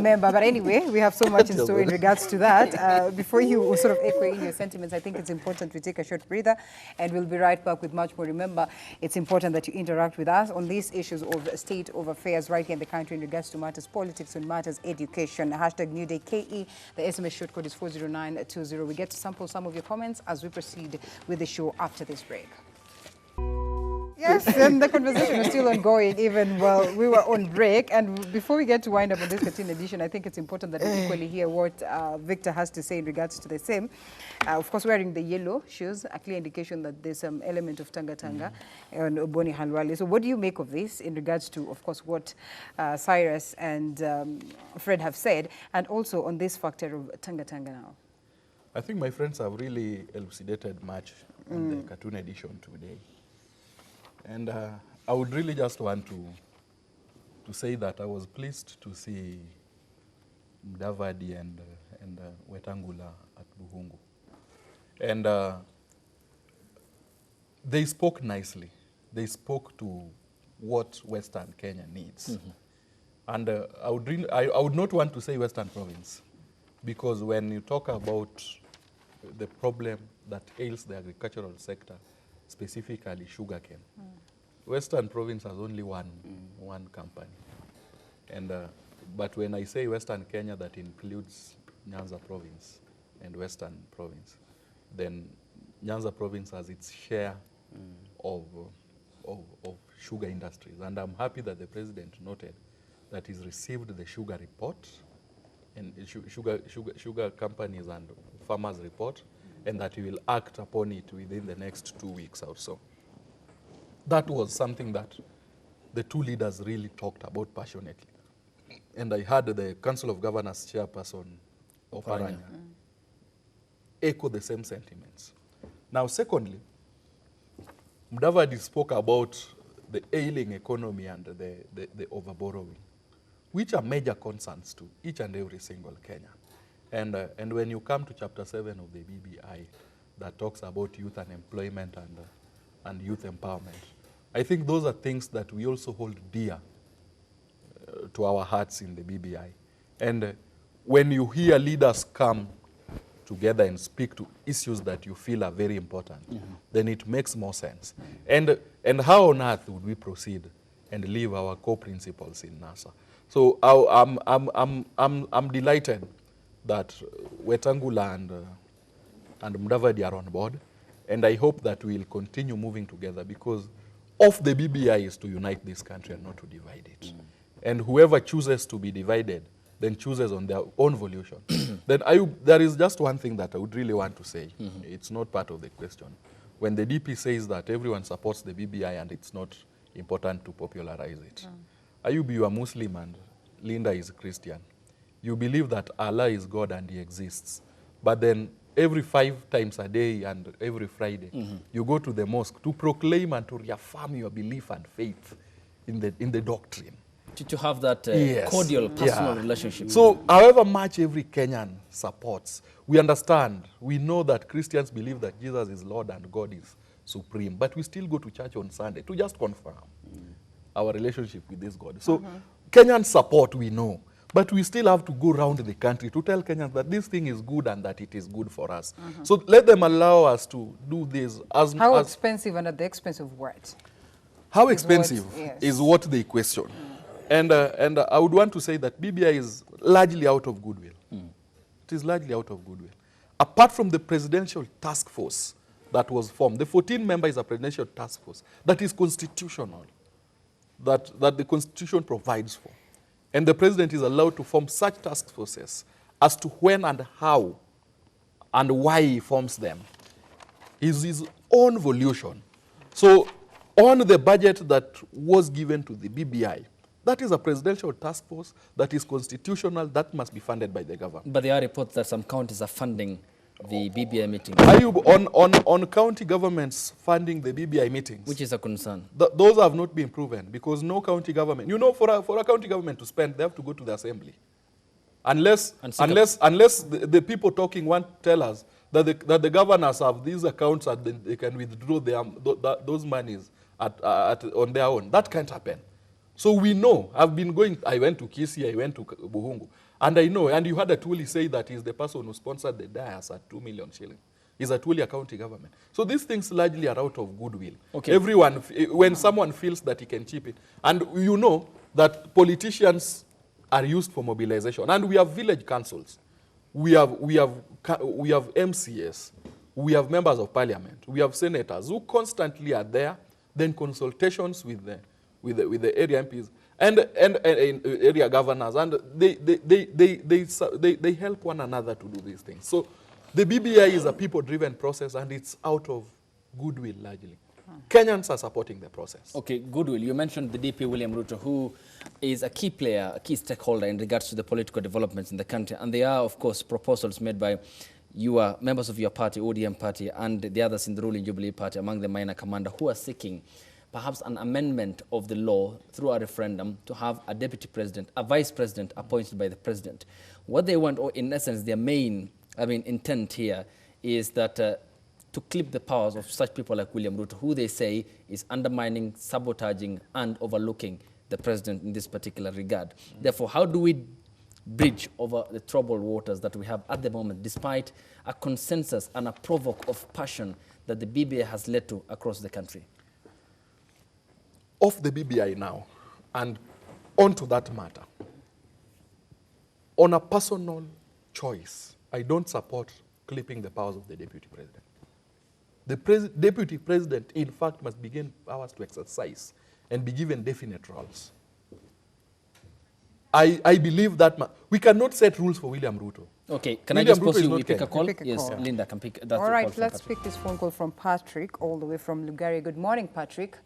member, but anyway, we have so much in store in regards to that. Before you sort of echo in your sentiments, I think it's important we take a short breather, and we'll be right back with much more. Remember, it's important that you interact with us on these issues of state of affairs right here in the country in regards to matters politics and matters education. Hashtag NEWDAY KE. The SMS short code is 40920. We get to sample some of your comments as we proceed with the show after this break. Yes, and the conversation is still ongoing even while we were on break. And before we get to wind up on this 13th edition, I think it's important that we equally hear what Victor has to say in regards to the same. Of course, wearing the yellow shoes, a clear indication that there's some element of Tanga and Oboni Halwale. So what do you make of this in regards to, of course, what Cyrus and Fred have said, and also on this factor of Tanga now? I think my friends have really elucidated much on the cartoon edition today. And I would really just want to say that I was pleased to see Mudavadi and Wetangula at Buhungu. And they spoke nicely. They spoke to what Western Kenya needs. And I would not want to say Western Province, because when you talk about the problem that ails the agricultural sector, specifically sugarcane, Western Province has only one company. And but when I say Western Kenya, that includes Nyanza Province and Western Province, then Nyanza Province has its share of sugar industries. And I'm happy that the president noted that he's received the sugar report and sugar companies and farmers report, and that he will act upon it within the next 2 weeks or so. That was something that the two leaders really talked about passionately. And I heard the Council of Governors chairperson of Aranya echo the same sentiments. Now, secondly, Mudavadi spoke about the ailing economy and the overborrowing, which are major concerns to each and every single Kenyan. And when you come to Chapter 7 of the BBI that talks about youth unemployment and youth empowerment, I think those are things that we also hold dear to our hearts in the BBI. And when you hear leaders come together and speak to issues that you feel are very important, then it makes more sense. And how on earth would we proceed and leave our core principles in NASA? So I'm delighted that Wetangula and Mudavadi are on board, and I hope that we'll continue moving together, because of the BBI is to unite this country and not to divide it. And whoever chooses to be divided then chooses on their own volition. Then there is just one thing that I would really want to say. It's not part of the question. When the DP says that everyone supports the BBI and it's not important to popularize it. Ayub, you are Muslim and Linda is Christian. You believe that Allah is God and he exists. But then every 5 times a day and every Friday, you go to the mosque to proclaim and to reaffirm your belief and faith in the doctrine. To have that Yes. cordial personal relationship. So however much every Kenyan supports, we understand, we know that Christians believe that Jesus is Lord and God is supreme, but we still go to church on Sunday to just confirm our relationship with this God. So Kenyan support we know, but we still have to go around the country to tell Kenyans that this thing is good and that it is good for us. So let them allow us to do this. How expensive and at the expense of what? How expensive yes. is what they question. And I would want to say that BBI is largely out of goodwill. It is largely out of goodwill. Apart from the presidential task force that was formed, the 14 members is a presidential task force that is constitutional, that the Constitution provides for. And the president is allowed to form such task forces as to when and how and why he forms them is his own volition. So on the budget that was given to the BBI, that is a presidential task force that is constitutional, that must be funded by the government. But there are reports that some counties are funding the BBI meetings. Ayub, on county governments funding the BBI meetings, Which is a concern. those have not been proven, because no county government, you know, for a county government to spend, they have to go to the assembly. Unless the people talking want to tell us that the governors have these accounts and they can withdraw those monies on their own. That can't happen. So we know, I went to Kisii, I went to Buhungu, and I know, and you heard Atuli say that he's the person who sponsored the dias at 2 million shillings. He's Atuli a county government. So these things largely are out of goodwill. Okay. Everyone, when someone feels that he can chip it, and you know that politicians are used for mobilization, and we have village councils, we have MCS, we have members of parliament, we have senators who constantly are there, then consultations with the area MPs and area governors, and they help one another to do these things. So the BBI is a people-driven process, and it's out of goodwill largely. Kenyans are supporting the process. Okay, goodwill. You mentioned the DP William Ruto, who is a key player, a key stakeholder in regards to the political developments in the country, and there are, of course, proposals made by members of your party, ODM party, and the others in the ruling Jubilee party, among the minor commander, who are seeking perhaps an amendment of the law through a referendum to have a deputy president, a vice president appointed by the president. What they want, or in essence, their main intent here is that to clip the powers of such people like William Ruto, who they say is undermining, sabotaging, and overlooking the president in this particular regard. Therefore, how do we bridge over the troubled waters that we have at the moment, despite a consensus and a provoke of passion that the BBI has led to across the country? Off the BBI now, and onto that matter. On a personal choice, I don't support clipping the powers of the deputy president. The deputy president, in fact, must begin powers to exercise and be given definite roles. I believe that we cannot set rules for William Ruto. Okay, can William I just pause you? Ruto is We not pick a Kenyan. call? Pick a Yes, call. Linda can pick. That's All the right, call from let's Patrick. pick this phone call from Patrick, all the way from Lugari. Good morning, Patrick.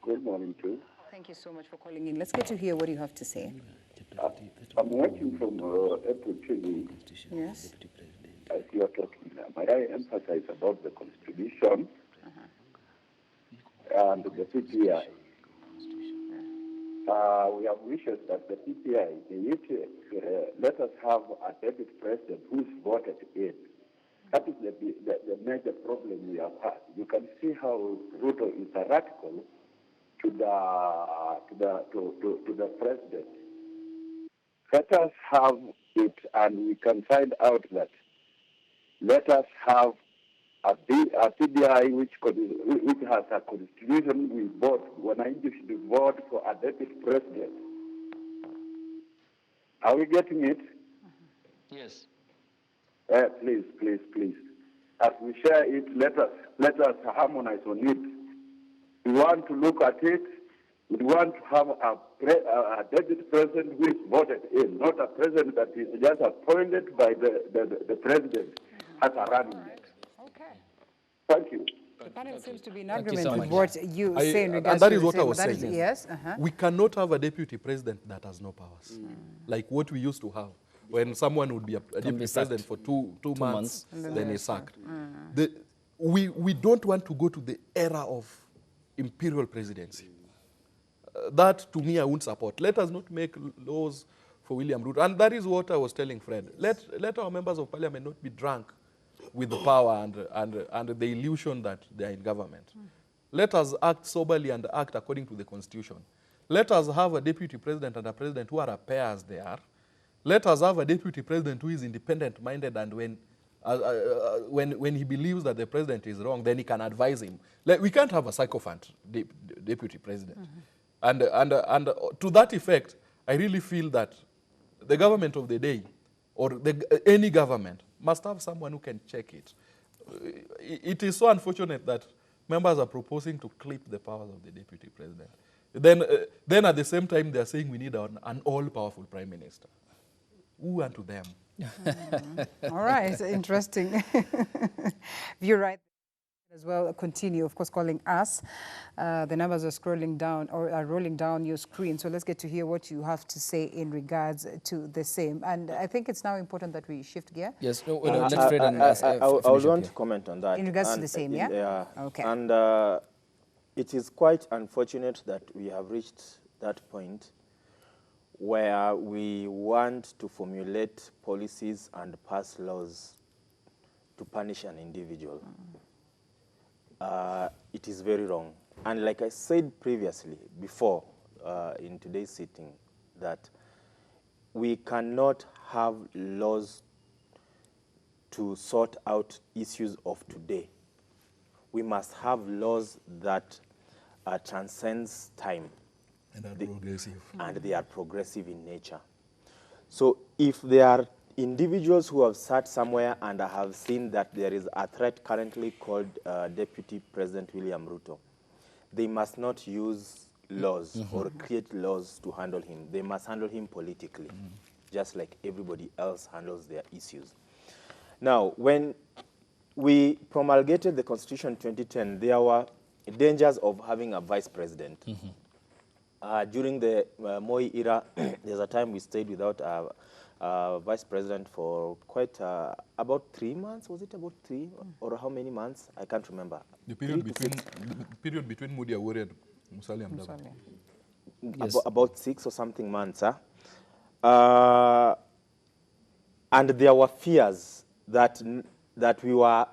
Good morning, too. Thank you so much for calling in. Let's get to hear what you have to say. I'm watching from April TV Yes. as you are talking. May I emphasize about the Constitution and the PPI? We have wishes that the PPI, let us have a deputy president who's voted in. That is the major problem we have had. You can see how Ruto is a radical to the president. Let us have it, and we can find out that let us have a CBI which has a constitution. We vote, when I should vote for a deputy president. Are we getting it? Yes. Please, please, please. As we share it, let us harmonize on it. We want to look at it. We want to have a deputy president who is voted in, not a president that is just appointed by the president as a running mate. Okay. Thank you. The panel seems to be in Thank you agreement so with much. what you say in and regards that to is the what I same- was that is- saying. Yes. We cannot have a deputy president that has no powers, like what we used to have, when someone would be a deputy president sacked. for two months, And then then they're he's sacked. We don't want to go to the era of imperial presidency. That, to me, I won't support. Let us not make laws for William Ruto. And that is what I was telling Fred. Let our members of parliament not be drunk with the power and the illusion that they are in government. Let us act soberly and act according to the constitution. Let us have a deputy president and a president who are a pair as they are. Let us have a deputy president who is independent-minded, and when he believes that the president is wrong, then he can advise him. We can't have a sycophant deputy president. And to that effect, I really feel that the government of the day, or any government, must have someone who can check it. It is so unfortunate that members are proposing to clip the powers of the deputy president. Then at the same time, they are saying we need an all-powerful prime minister. Who unto them? All right, interesting. You're right as well. Continue, of course, calling us. The numbers are scrolling down or are rolling down your screen. So let's get to hear what you have to say in regards to the same. And I think it's now important that we shift gear. Yes. Let's Fred and I would finish up want here. to comment on that. In regards to the same, yeah? Yeah. Okay. And it is quite unfortunate that we have reached that point where we want to formulate policies and pass laws to punish an individual. It is very wrong. And like I said previously, before, in today's sitting, that we cannot have laws to sort out issues of today. We must have laws that transcends time. And are progressive. And they are progressive in nature. So if there are individuals who have sat somewhere and have seen that there is a threat currently called Deputy President William Ruto, they must not use laws or create laws to handle him. They must handle him politically, just like everybody else handles their issues. Now, when we promulgated the Constitution in 2010, there were dangers of having a vice president. During the Moi era, there's a time we stayed without a vice president for quite about 3 months. Was it about 3 or how many months? I can't remember. The period between Moody Awori and Musalia Mudavadi. Yes. About 6 or something months. And there were fears that we were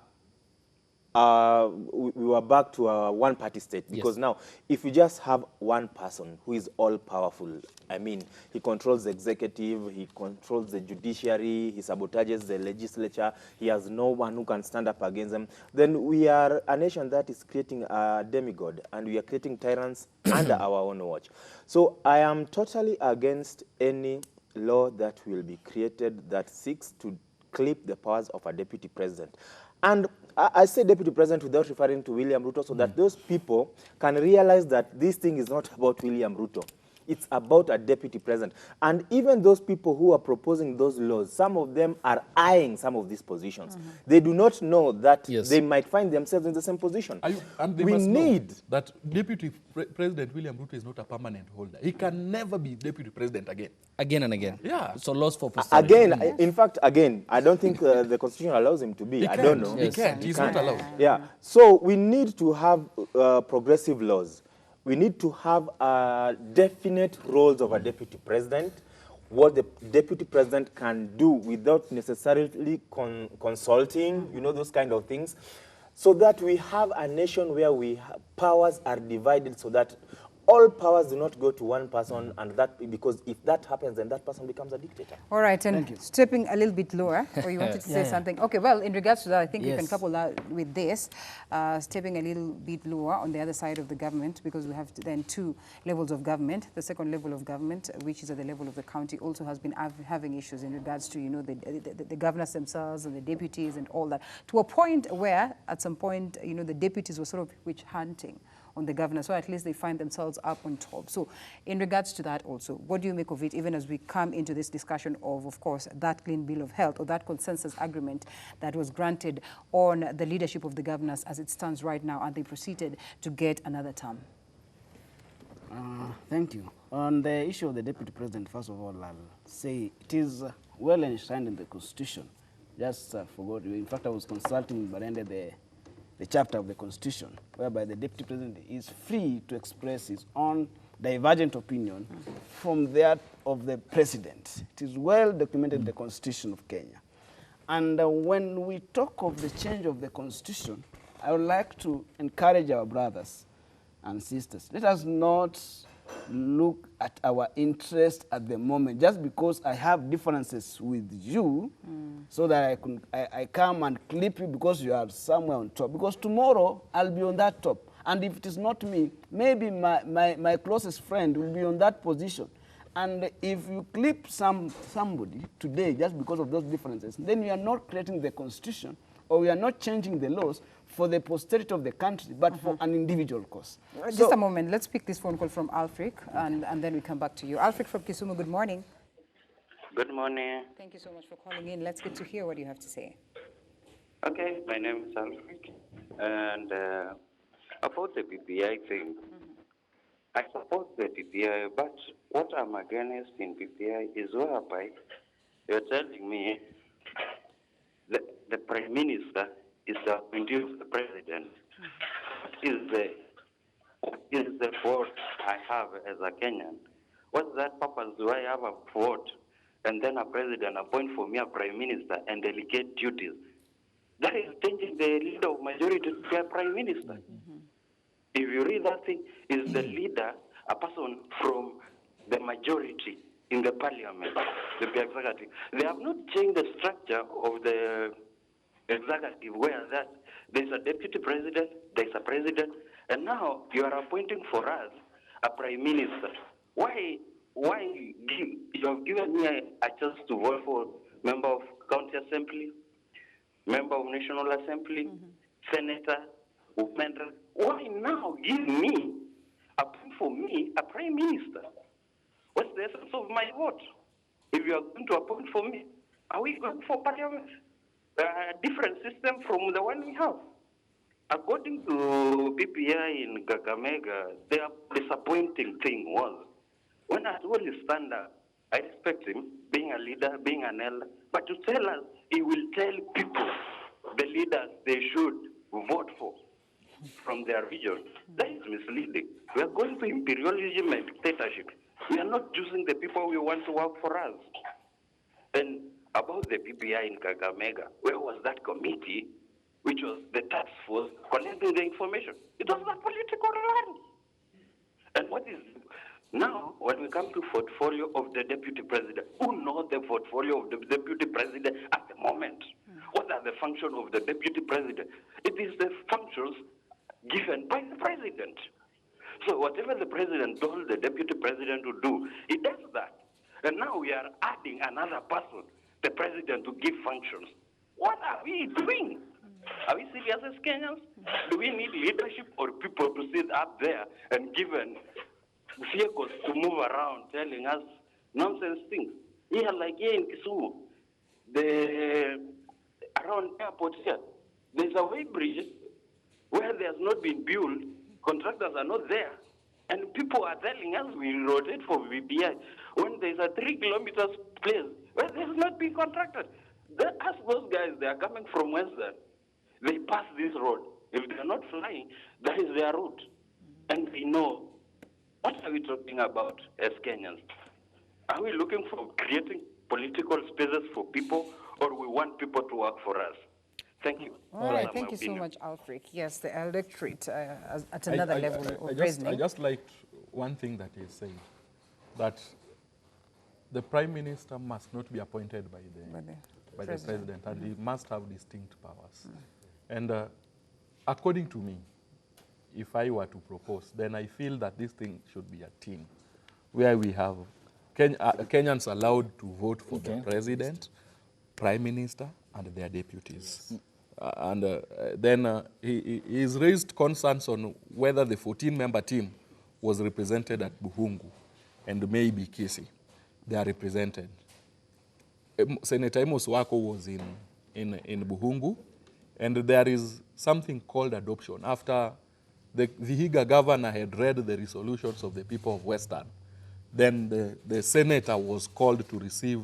back to a one-party state, because now, if you just have one person who is all-powerful, I mean, he controls the executive, he controls the judiciary, he sabotages the legislature, he has no one who can stand up against them, then we are a nation that is creating a demigod, and we are creating tyrants under our own watch. So I am totally against any law that will be created that seeks to clip the powers of a deputy president. And I say deputy president without referring to William Ruto, so that those people can realize that this thing is not about William Ruto. It's about a deputy president. And even those people who are proposing those laws, some of them are eyeing some of these positions. They do not know that they might find themselves in the same position. And they must know that Deputy President William Ruto is not a permanent holder. He can never be Deputy President again. Again and again. Yeah. So laws for posterity. Again, in fact, again, I don't think the Constitution allows him to be. I don't know. He can't. He's not allowed. Yeah. So we need to have progressive laws. We need to have definite roles of a deputy president, what the deputy president can do without necessarily consulting, you know, those kind of things, so that we have a nation where powers are divided, so that all powers do not go to one person, and that because if that happens, then that person becomes a dictator. All right, and stepping a little bit lower, or you wanted to say something? Okay, well, in regards to that, I think you can couple that with this, stepping a little bit lower on the other side of the government, because we have then two levels of government. The second level of government, which is at the level of the county, also has been having issues in regards to, you know, the governors themselves and the deputies and all that, to a point where, at some point, you know, the deputies were sort of witch hunting on the governor, so at least they find themselves up on top. So in regards to that also, what do you make of it, even as we come into this discussion of course, that clean bill of health or that consensus agreement that was granted on the leadership of the governors as it stands right now, and they proceeded to get another term? Thank you. On the issue of the deputy president, first of all, I'll say it is well enshrined in the constitution. Just forgot, in fact, I was consulting but ended the chapter of the Constitution, whereby the Deputy President is free to express his own divergent opinion from that of the President. It is well documented in the Constitution of Kenya. And when we talk of the change of the Constitution, I would like to encourage our brothers and sisters. Let us not look at our interest at the moment just because I have differences with you, so that I come and clip you because you are somewhere on top, because tomorrow I'll be on that top, and if it is not me, maybe my closest friend will be on that position. And if you clip somebody today just because of those differences, then we are not creating the constitution, or we are not changing the laws for the posterity of the country, but for an individual cause. Just a moment. Let's pick this phone call from Alfred, and then we come back to you. Alfred from Kisumu, good morning. Good morning. Thank you so much for calling in. Let's get to hear what you have to say. Okay, my name is Alfred. And about the PPI thing, I support the PPI, but what I'm against in PPI is whereby you're telling me the Prime Minister is the appointee of the President. What is the vote I have as a Kenyan? What's that purpose? Do I have a vote and then a President appoint for me a Prime Minister and delegate duties? That is changing the leader of majority to be a Prime Minister. If you read that thing, is the leader a person from the majority in the parliament, the executive? They have not changed the structure of the executive, where that there's a deputy president, there's a president, and now you are appointing for us a prime minister. Why you have given me a chance to vote for member of county assembly, member of national assembly, senator, woman? Why now give me, appoint for me a prime minister? What's the essence of my vote? If you are going to appoint for me, are we going for parliament? A different system from the one we have. According to PPI in Kakamega, the disappointing thing was, when I told his stand up, I respect him, being a leader, being an elder, but to tell us, he will tell people, the leaders, they should vote for from their region. That is misleading. We are going to imperialism and dictatorship. We are not choosing the people we want to work for us. And about the PPI in Kakamega, where was that committee, which was the task force collecting the information? It was a political rally. And what is now, when we come to portfolio of the deputy president, who knows the portfolio of the deputy president at the moment? What are the functions of the deputy president? It is the functions given by the president. So whatever the president told the deputy president to do, he does that. And now we are adding another person, the president, to give functions. What are we doing? Are we serious as Kenyans? Do we need leadership or people to sit up there and given vehicles to move around telling us nonsense things? Here, like here in Kisumu, around airport here, there's a way bridge where there's not been built, contractors are not there, and people are telling us we rotate for VPI when there's a 3 kilometers place where there's not been contracted. Ask those guys, they are coming from Western. They pass this road. If they're not flying, that is their route. And we know, what are we talking about as Kenyans? Are we looking for creating political spaces for people, or we want people to work for us? Thank you. All right, thank you so much, Alfred. Yes, the electorate at another level of reasoning. I just like one thing that is said, that the Prime Minister must not be appointed by the President, and he must have distinct powers. And according to me, if I were to propose, then I feel that this thing should be a team, where we have Kenyans allowed to vote for the President, Prime Minister, and their deputies. Then he's raised concerns on whether the 14-member team was represented at Buhungu and maybe Kisi. They are represented. Senator Amos Wako was in Buhungu, and there is something called adoption. After the Vihiga governor had read the resolutions of the people of Western, then the senator was called to receive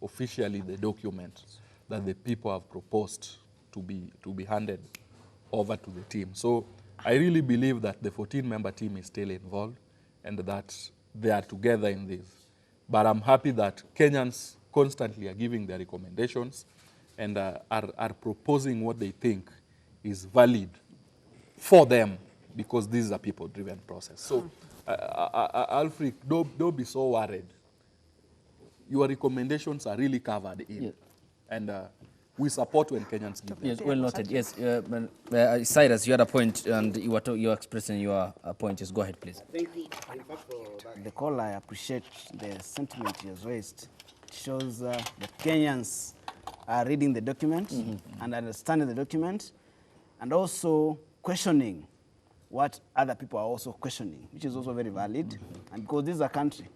officially the document that the people have proposed to be handed over to the team. So I really believe that the 14-member team is still involved and that they are together in this. But I'm happy that Kenyans constantly are giving their recommendations and are proposing what they think is valid for them, because this is a people-driven process. So, Alfred, don't be so worried. Your recommendations are really covered in. Yeah. And we support when Kenyans give them. Yes, well noted. Yes, Cyrus, you had a point, and you were expressing your point. Just go ahead, please. Thank you. In fact, for the call, I appreciate the sentiment you have raised. It shows that Kenyans are reading the document and understanding the document, and also questioning what other people are also questioning, which is also very valid, and because this is a country.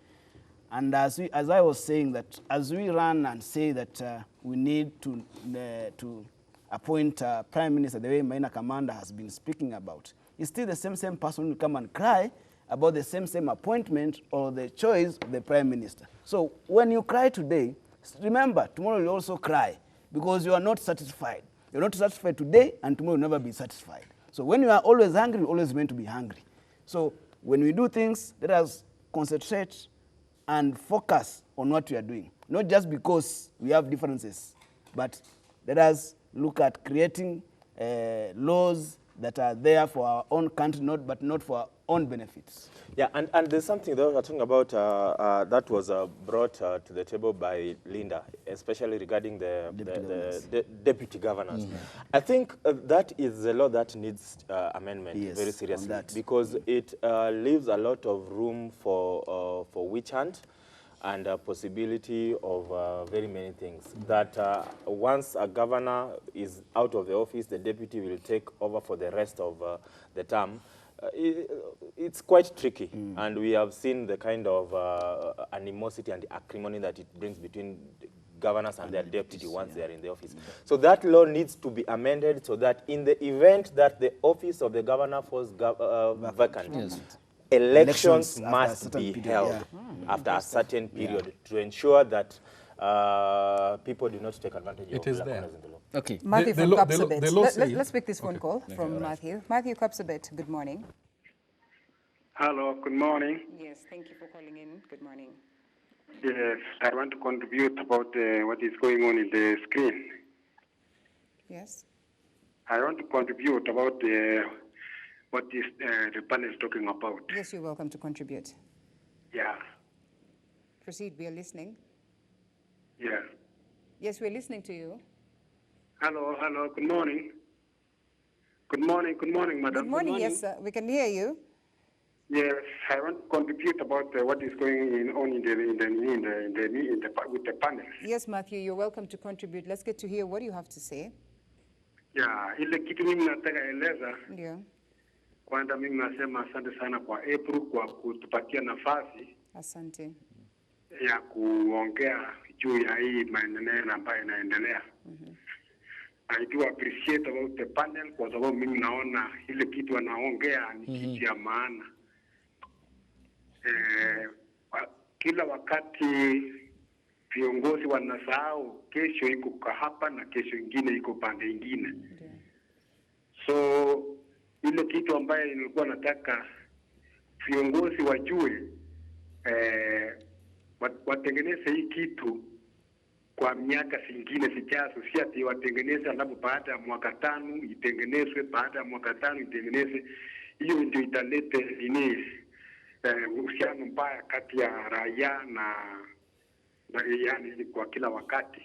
And as I was saying, that as we run and say that we need to appoint a prime minister, the way Maina Commander has been speaking about, it's still the same person who will come and cry about the same appointment or the choice of the prime minister. So when you cry today, remember, tomorrow you'll also cry because you are not satisfied. You're not satisfied today, and tomorrow you'll never be satisfied. So when you are always hungry, you're always meant to be hungry. So when we do things, let us concentrate and focus on what we are doing. Not just because we have differences, but let us look at creating laws that are there for our own country, but not for our own benefits. Yeah, and there's something that we're talking about that was brought to the table by Linda, especially regarding the deputy governors. I think that is a law that needs amendment very seriously, because it leaves a lot of room for witch hunt and possibility of very many things. That once a governor is out of the office, the deputy will take over for the rest of the term. It's quite tricky, and we have seen the kind of animosity and the acrimony that it brings between governors and their deputy once they are in the office. So that law needs to be amended so that in the event that the office of the governor falls vacant, elections must be held after a certain period to ensure that people do not take advantage of the law. Okay. Matthew from Kapsabet. Let's make this phone call from Matthew. Matthew Kapsabet, good morning. Hello, good morning. Yes, thank you for calling in. Good morning. Yes, I want to contribute about what is going on in the screen. Yes. I want to contribute about what is the panel is talking about. Yes, you're welcome to contribute. Yeah. Proceed, we are listening. Yeah. Yes, we're listening to you. Hello, good morning. Good morning, madam. Good morning, yes, sir. We can hear you. Yes, I want to contribute about what is going on with the panel. Yes, Matthew, you're welcome to contribute. Let's get to hear what you have to say. Yeah, ile kitu mimi nataka eleza. Ndio. Kwanza mimi nasema asante sana kwa April kwa kutupatia nafasi. Asante. Ya kuongea juu ya hii maendeleo ambayo inaendelea. I do appreciate about the panel kwa sababu mimi naona ile kitu wanaongea ni kitu ya maana. Kila wakati viongozi wanasahau kesho iko hapa na kesho ingine iko pande ingine. So ile kitu ambayo nilikuwa nataka viongozi wajue watengeneze hii kitu kwa miaka zingine zijazo, si ati watengeneze alafu baada ya mwaka 5 itengenezwe, baada ya mwaka 5 itengenezwe. Hiyo ndio italete uhusiano mbaya kati ya raia na yani kwa kila wakati.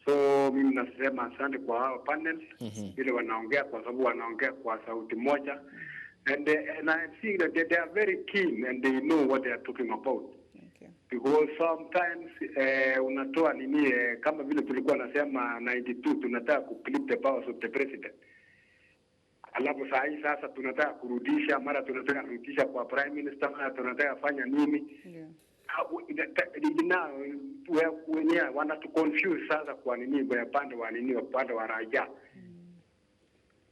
So mimi nasema asante kwa hao panels vile wanaongea, kwa sababu wanaongea kwa sauti moja, and I think that they are very keen and they know what they are talking about. Because sometimes unatoa nini kama vile tulikuwa nasema 92 tunataka ku clip the powers of the president. Alafu sasa tunataka kurudisha, mara tunataka kurudisha kwa prime minister, mara tunataka fanya nini? Wenyewe wanatu confuse sasa kwa nini kwa upande wa nini, upande wa raia.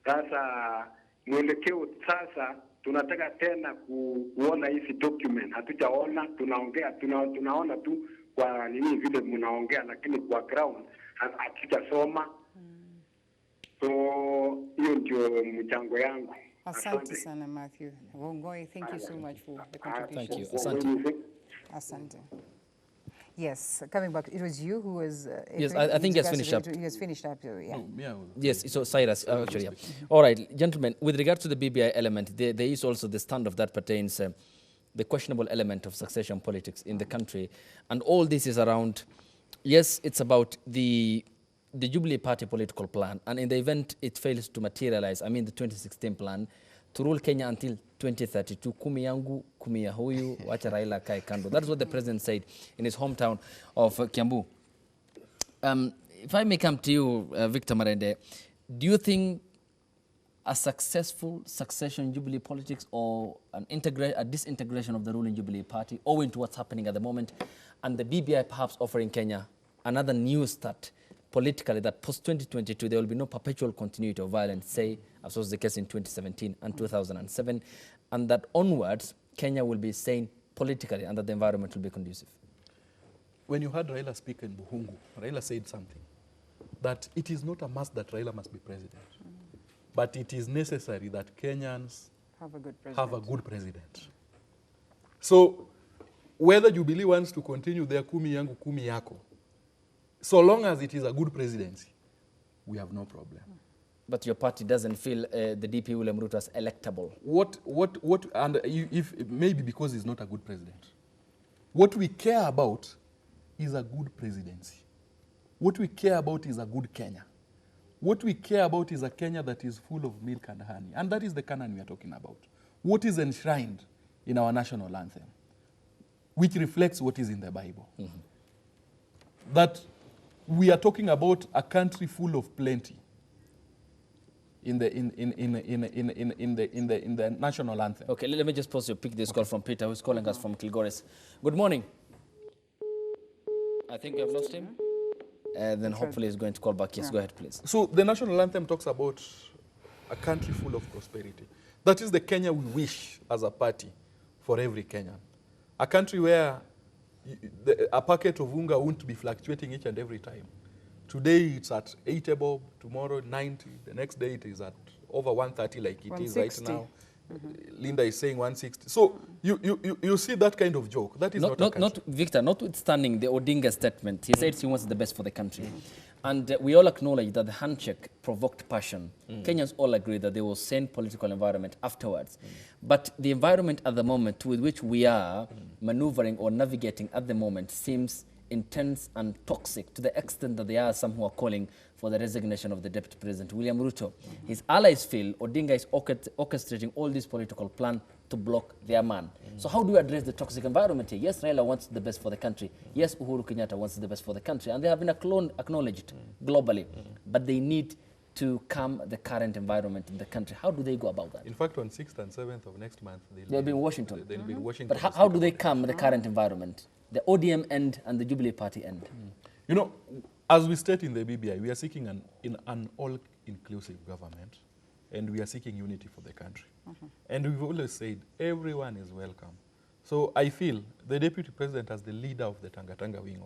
Sasa mwelekeo sasa tunataka tena kuona hizi document. Hatujaona, tunaongea tunaona tu kwa nini vile mnaongea, lakini kwa ground hatujasoma. So hiyo ndio mchango yangu. Asante sana Matthew Wongoi, thank you so much for the contribution. Thank you. Asante. Asante. Yes, coming back, it was you who was... yes, I think he has finished up. He has finished up, yeah. Yes, so Cyrus, actually, yeah. All right, gentlemen, with regard to the BBI element, there is also the stand of that pertains the questionable element of succession politics in the country. And all this is around, yes, it's about the Jubilee Party political plan. And in the event it fails to materialize, I mean the 2016 plan, to rule Kenya until 2032, kumi yangu, kumi ya huyu, wacha Raila kae kando. That's what the president said in his hometown of Kiambu. If I may come to you, Victor Marende, do you think a successful succession Jubilee politics or a disintegration of the ruling Jubilee Party owing to what's happening at the moment, and the BBI perhaps offering Kenya another new start politically, that post-2022 there will be no perpetual continuity of violence, say, as was the case in 2017 and 2007, and that onwards Kenya will be sane politically and that the environment will be conducive? When you heard Raila speak in Buhungu, Raila said something, that it is not a must that Raila must be president, but it is necessary that Kenyans have a good president. So whether Jubilee wants to continue their kumi yangu, kumi yako, so long as it is a good presidency, we have no problem. But your party doesn't feel the DP William Ruto as electable? And if maybe because he's not a good president. What we care about is a good presidency. What we care about is a good Kenya. What we care about is a Kenya that is full of milk and honey. And that is the Canaan we are talking about. What is enshrined in our national anthem, which reflects what is in the Bible. That we are talking about a country full of plenty in the national anthem. Okay, let me just pause you. Pick this call from Peter, who's calling us from Kilgoris. Good morning. I think we have lost him. Then hopefully he's going to call back. Yes, go ahead, please. So the national anthem talks about a country full of prosperity. That is the Kenya we wish as a party for every Kenyan. A country where a packet of unga won't be fluctuating each and every time. Today it's at 80 bob, tomorrow 90, the next day it is at over 130 like it is right now. Linda is saying 160. So you see that kind of joke. That is not Victor, notwithstanding the Odinga statement, he said he wants the best for the country. And we all acknowledge that the handshake provoked passion. Kenyans all agree that there was sane political environment afterwards. But the environment at the moment with which we are maneuvering or navigating at the moment seems intense and toxic to the extent that there are some who are calling for the resignation of the Deputy President, William Ruto. His allies feel Odinga is orchestrating all this political plan to block their man. So how do we address the toxic environment here? Yes, Raila wants the best for the country. Yes, Uhuru Kenyatta wants the best for the country. And they have been acknowledged globally. But they need to calm the current environment in the country. How do they go about that? In fact, on 6th and 7th of next month, they'll be in Washington. They'll be in Washington. But how do they calm the current environment? The ODM end and the Jubilee Party end. You know, as we state in the BBI, we are seeking an all-inclusive government, and we are seeking unity for the country. And we've always said everyone is welcome. So I feel the Deputy President, as the leader of the Tanga wing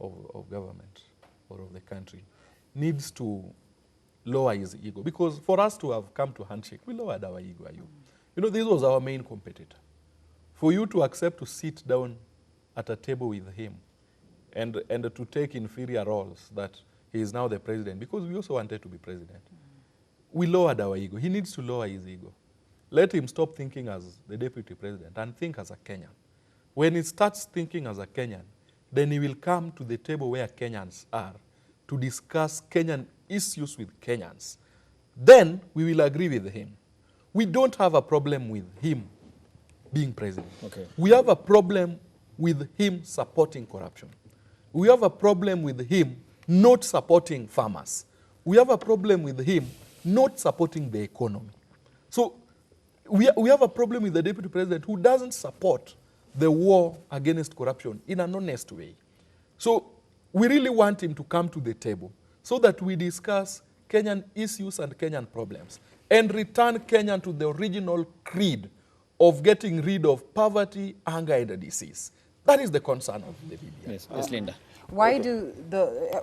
of government or of the country, needs to lower his ego. Because for us to have come to handshake, we lowered our ego. You know, this was our main competitor. For you to accept to sit down at a table with him and to take inferior roles, that he is now the president, because we also wanted to be president. We lowered our ego. He needs to lower his ego. let him stop thinking as the deputy president and think as a Kenyan. When he starts thinking as a Kenyan, then he will come to the table where Kenyans are to discuss Kenyan issues with Kenyans. Then we will agree with him. We don't have a problem with him being president. Okay. We have a problem with him supporting corruption. We have a problem with him not supporting farmers. We have a problem with him not supporting the economy. So we have a problem with the deputy president who doesn't support the war against corruption in an honest way. So we really want him to come to the table so that we discuss Kenyan issues and Kenyan problems and return Kenya to the original creed of getting rid of poverty, hunger, and disease. That is the concern of the BBI. Yes, yes, Linda. Why do the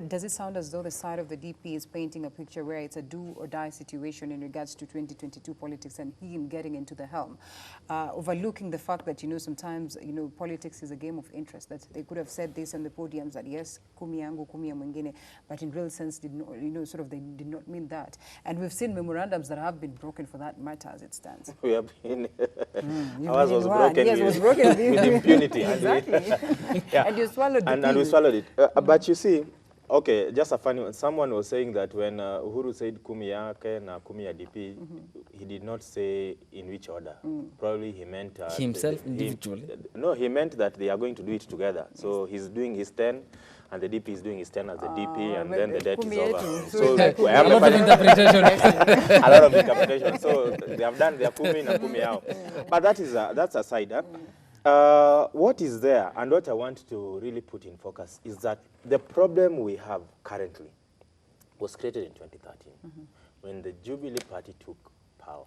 does it sound as though the side of the DP is painting a picture where it's a do or die situation in regards to 2022 politics and him getting into the helm, overlooking the fact that sometimes politics is a game of interest, that they could have said this on the podiums that yes, kumi yangu kumi ya mwingine, but in real sense did not they did not mean that, and we've seen memorandums that have been broken for that matter as it stands. We have been ours was broken. Yes, it was broken with impunity. Exactly. Yeah. And you swallowed the and we swallowed it. But you see, okay, just a funny one. Someone was saying that when Uhuru said kumi yake na kumi ya DP, he did not say in which order. Probably he meant... himself individually? No, he meant that they are going to do it together. So he's doing his 10, and the DP is doing his 10 as the DP, and then the debt is over. So a lot of interpretation. A lot of interpretation. So they have done their kumi na kumi yao. But that's aside. What is there, and what I want to really put in focus, is that the problem we have currently was created in 2013 when the Jubilee Party took power.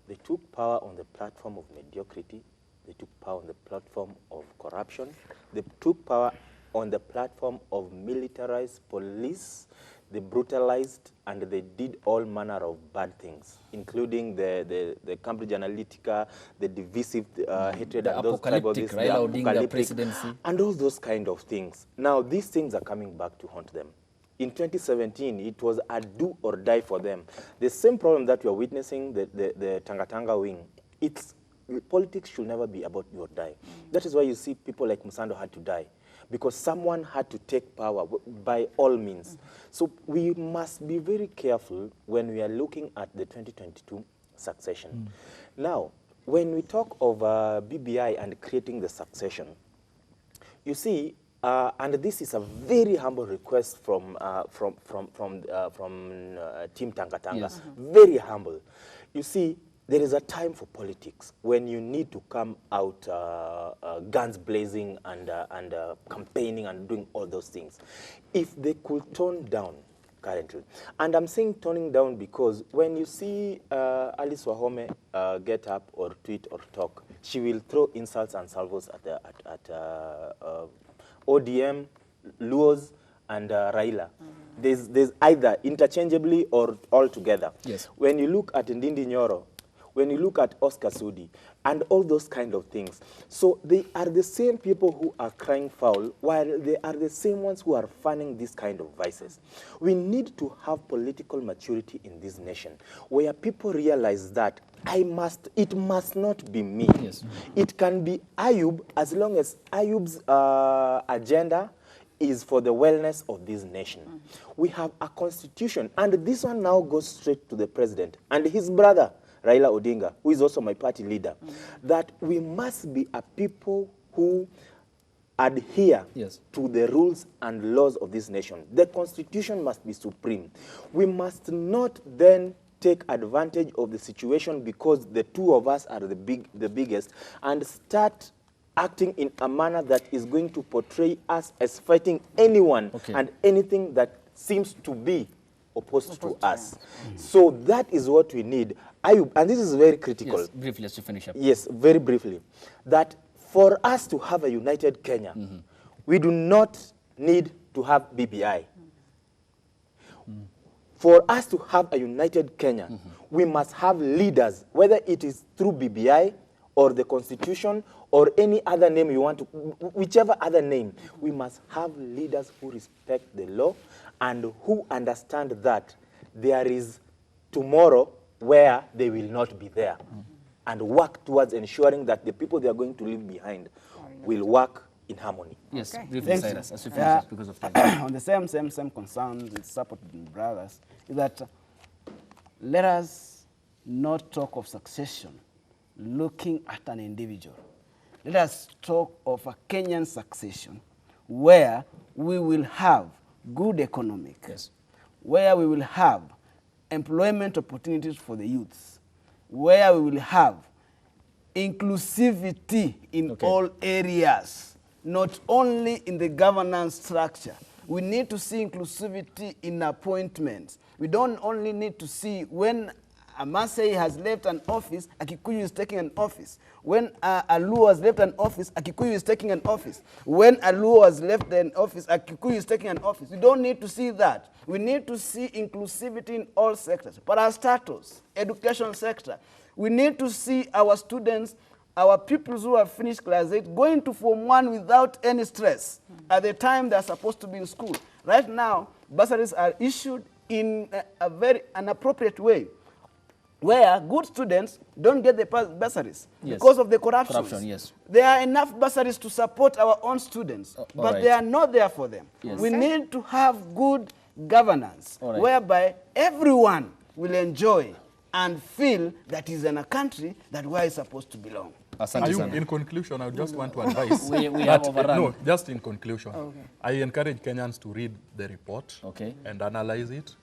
They took power on the platform of mediocrity. They took power on the platform of corruption. They took power on the platform of militarized police. They brutalized and they did all manner of bad things, including the Cambridge Analytica, the divisive hatred, the and those apocalyptic Raila Odinga presidency, and all those kind of things. Now these things are coming back to haunt them. In 2017, it was a do or die for them. The same problem that we are witnessing, the Tanga wing, politics should never be about do or die. That is why you see people like Musando had to die, because someone had to take power by all means. So we must be very careful when we are looking at the 2022 succession. Now, when we talk of BBI and creating the succession, you see, and this is a very humble request from Team Tanga, yes. Very humble. You see, there is a time for politics when you need to come out guns blazing and campaigning and doing all those things. If they could tone down currently, and I'm saying toning down because when you see Alice Wahome get up or tweet or talk, she will throw insults and salvos at ODM, Luos, and Raila. There's either interchangeably or all together. Yes. When you look at Ndindi Nyoro, when you look at Oscar Sudi, and all those kind of things. So they are the same people who are crying foul, while they are the same ones who are fanning these kind of vices. We need to have political maturity in this nation, where people realize that it must not be me. Yes. It can be Ayub, as long as Ayub's agenda is for the wellness of this nation. We have a constitution, and this one now goes straight to the president and his brother, Raila Odinga, who is also my party leader, that we must be a people who adhere to the rules and laws of this nation. The constitution must be supreme. We must not then take advantage of the situation because the two of us are the biggest and start acting in a manner that is going to portray us as fighting anyone and anything that seems to be opposed to us. So that is what we need. And this is very critical. Yes, briefly, just to finish up. Yes, very briefly. That for us to have a united Kenya, we do not need to have BBI. For us to have a united Kenya, we must have leaders, whether it is through BBI or the Constitution or any other name you want to, whichever other name, we must have leaders who respect the law and who understand that there is tomorrow where they will not be there, and work towards ensuring that the people they are going to leave behind will work in harmony. Yes, Okay. briefly, Thank you. Cyrus, as we finish because of time. On the same concern with supporting brothers, is that let us not talk of succession looking at an individual. Let us talk of a Kenyan succession where we will have good economic, Yes. where we will have employment opportunities for the youths, where we will have inclusivity in all areas, not only in the governance structure. We need to see inclusivity in appointments. We don't only need to see when a Maasai has left an office, a Kikuyu is taking an office. When a Luo has left an office, a Kikuyu is taking an office. When a Luo has left an office, a Kikuyu is taking an office. We don't need to see that. We need to see inclusivity in all sectors. Parastatus, education sector. We need to see our students, our pupils who have finished class 8 going to Form 1 without any stress at the time they're supposed to be in school. Right now, bursaries are issued in a very inappropriate way, where good students don't get the bursaries because of the corruption. Corruption, yes. There are enough bursaries to support our own students, but right. they are not there for them. Yes. We need to have good governance, All right. whereby everyone will enjoy and feel that he's in a country that where he's supposed to belong. Asante sana. In conclusion, I just want to advise We that, have overrun. no, just in conclusion, Okay. I encourage Kenyans to read the report Okay. and analyze it.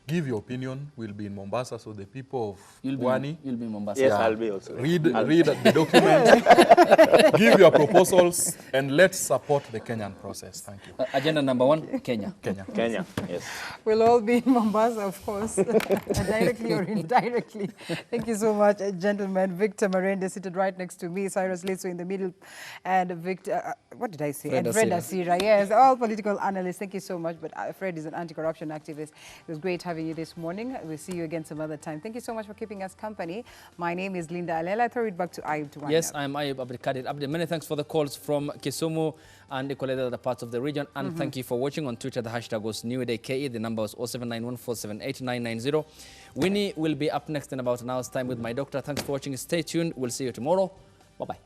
Give your opinion. We'll be in Mombasa, so the people of You'll Pwani, be in Mombasa. Yes, I'll be also. read the document, give your proposals, and let's support the Kenyan process. Thank you. Agenda number 1, Kenya. Kenya, yes. We'll all be in Mombasa, of course, directly or indirectly. Thank you so much, gentlemen. Victor Marende seated right next to me, Cyrus Litso in the middle, and Victor, what did I say? Fred And Fred Asira. Asira, yes, all political analysts. Thank you so much. But Fred is an anti-corruption activist. It was great having you this morning. We'll see you again some other time. Thank you so much for keeping us company. My name is Linda Alela. I throw it back to Ayub to wind Yes, up. I'm Ayub Abdulkadir Abdi. Many thanks for the calls from Kisumu and equally other parts of the region. And thank you for watching on Twitter. The hashtag was NEWDAY. The number was 0791478990. Winnie will be up next in about an hour's time with my doctor. Thanks for watching. Stay tuned. We'll see you tomorrow. Bye-bye.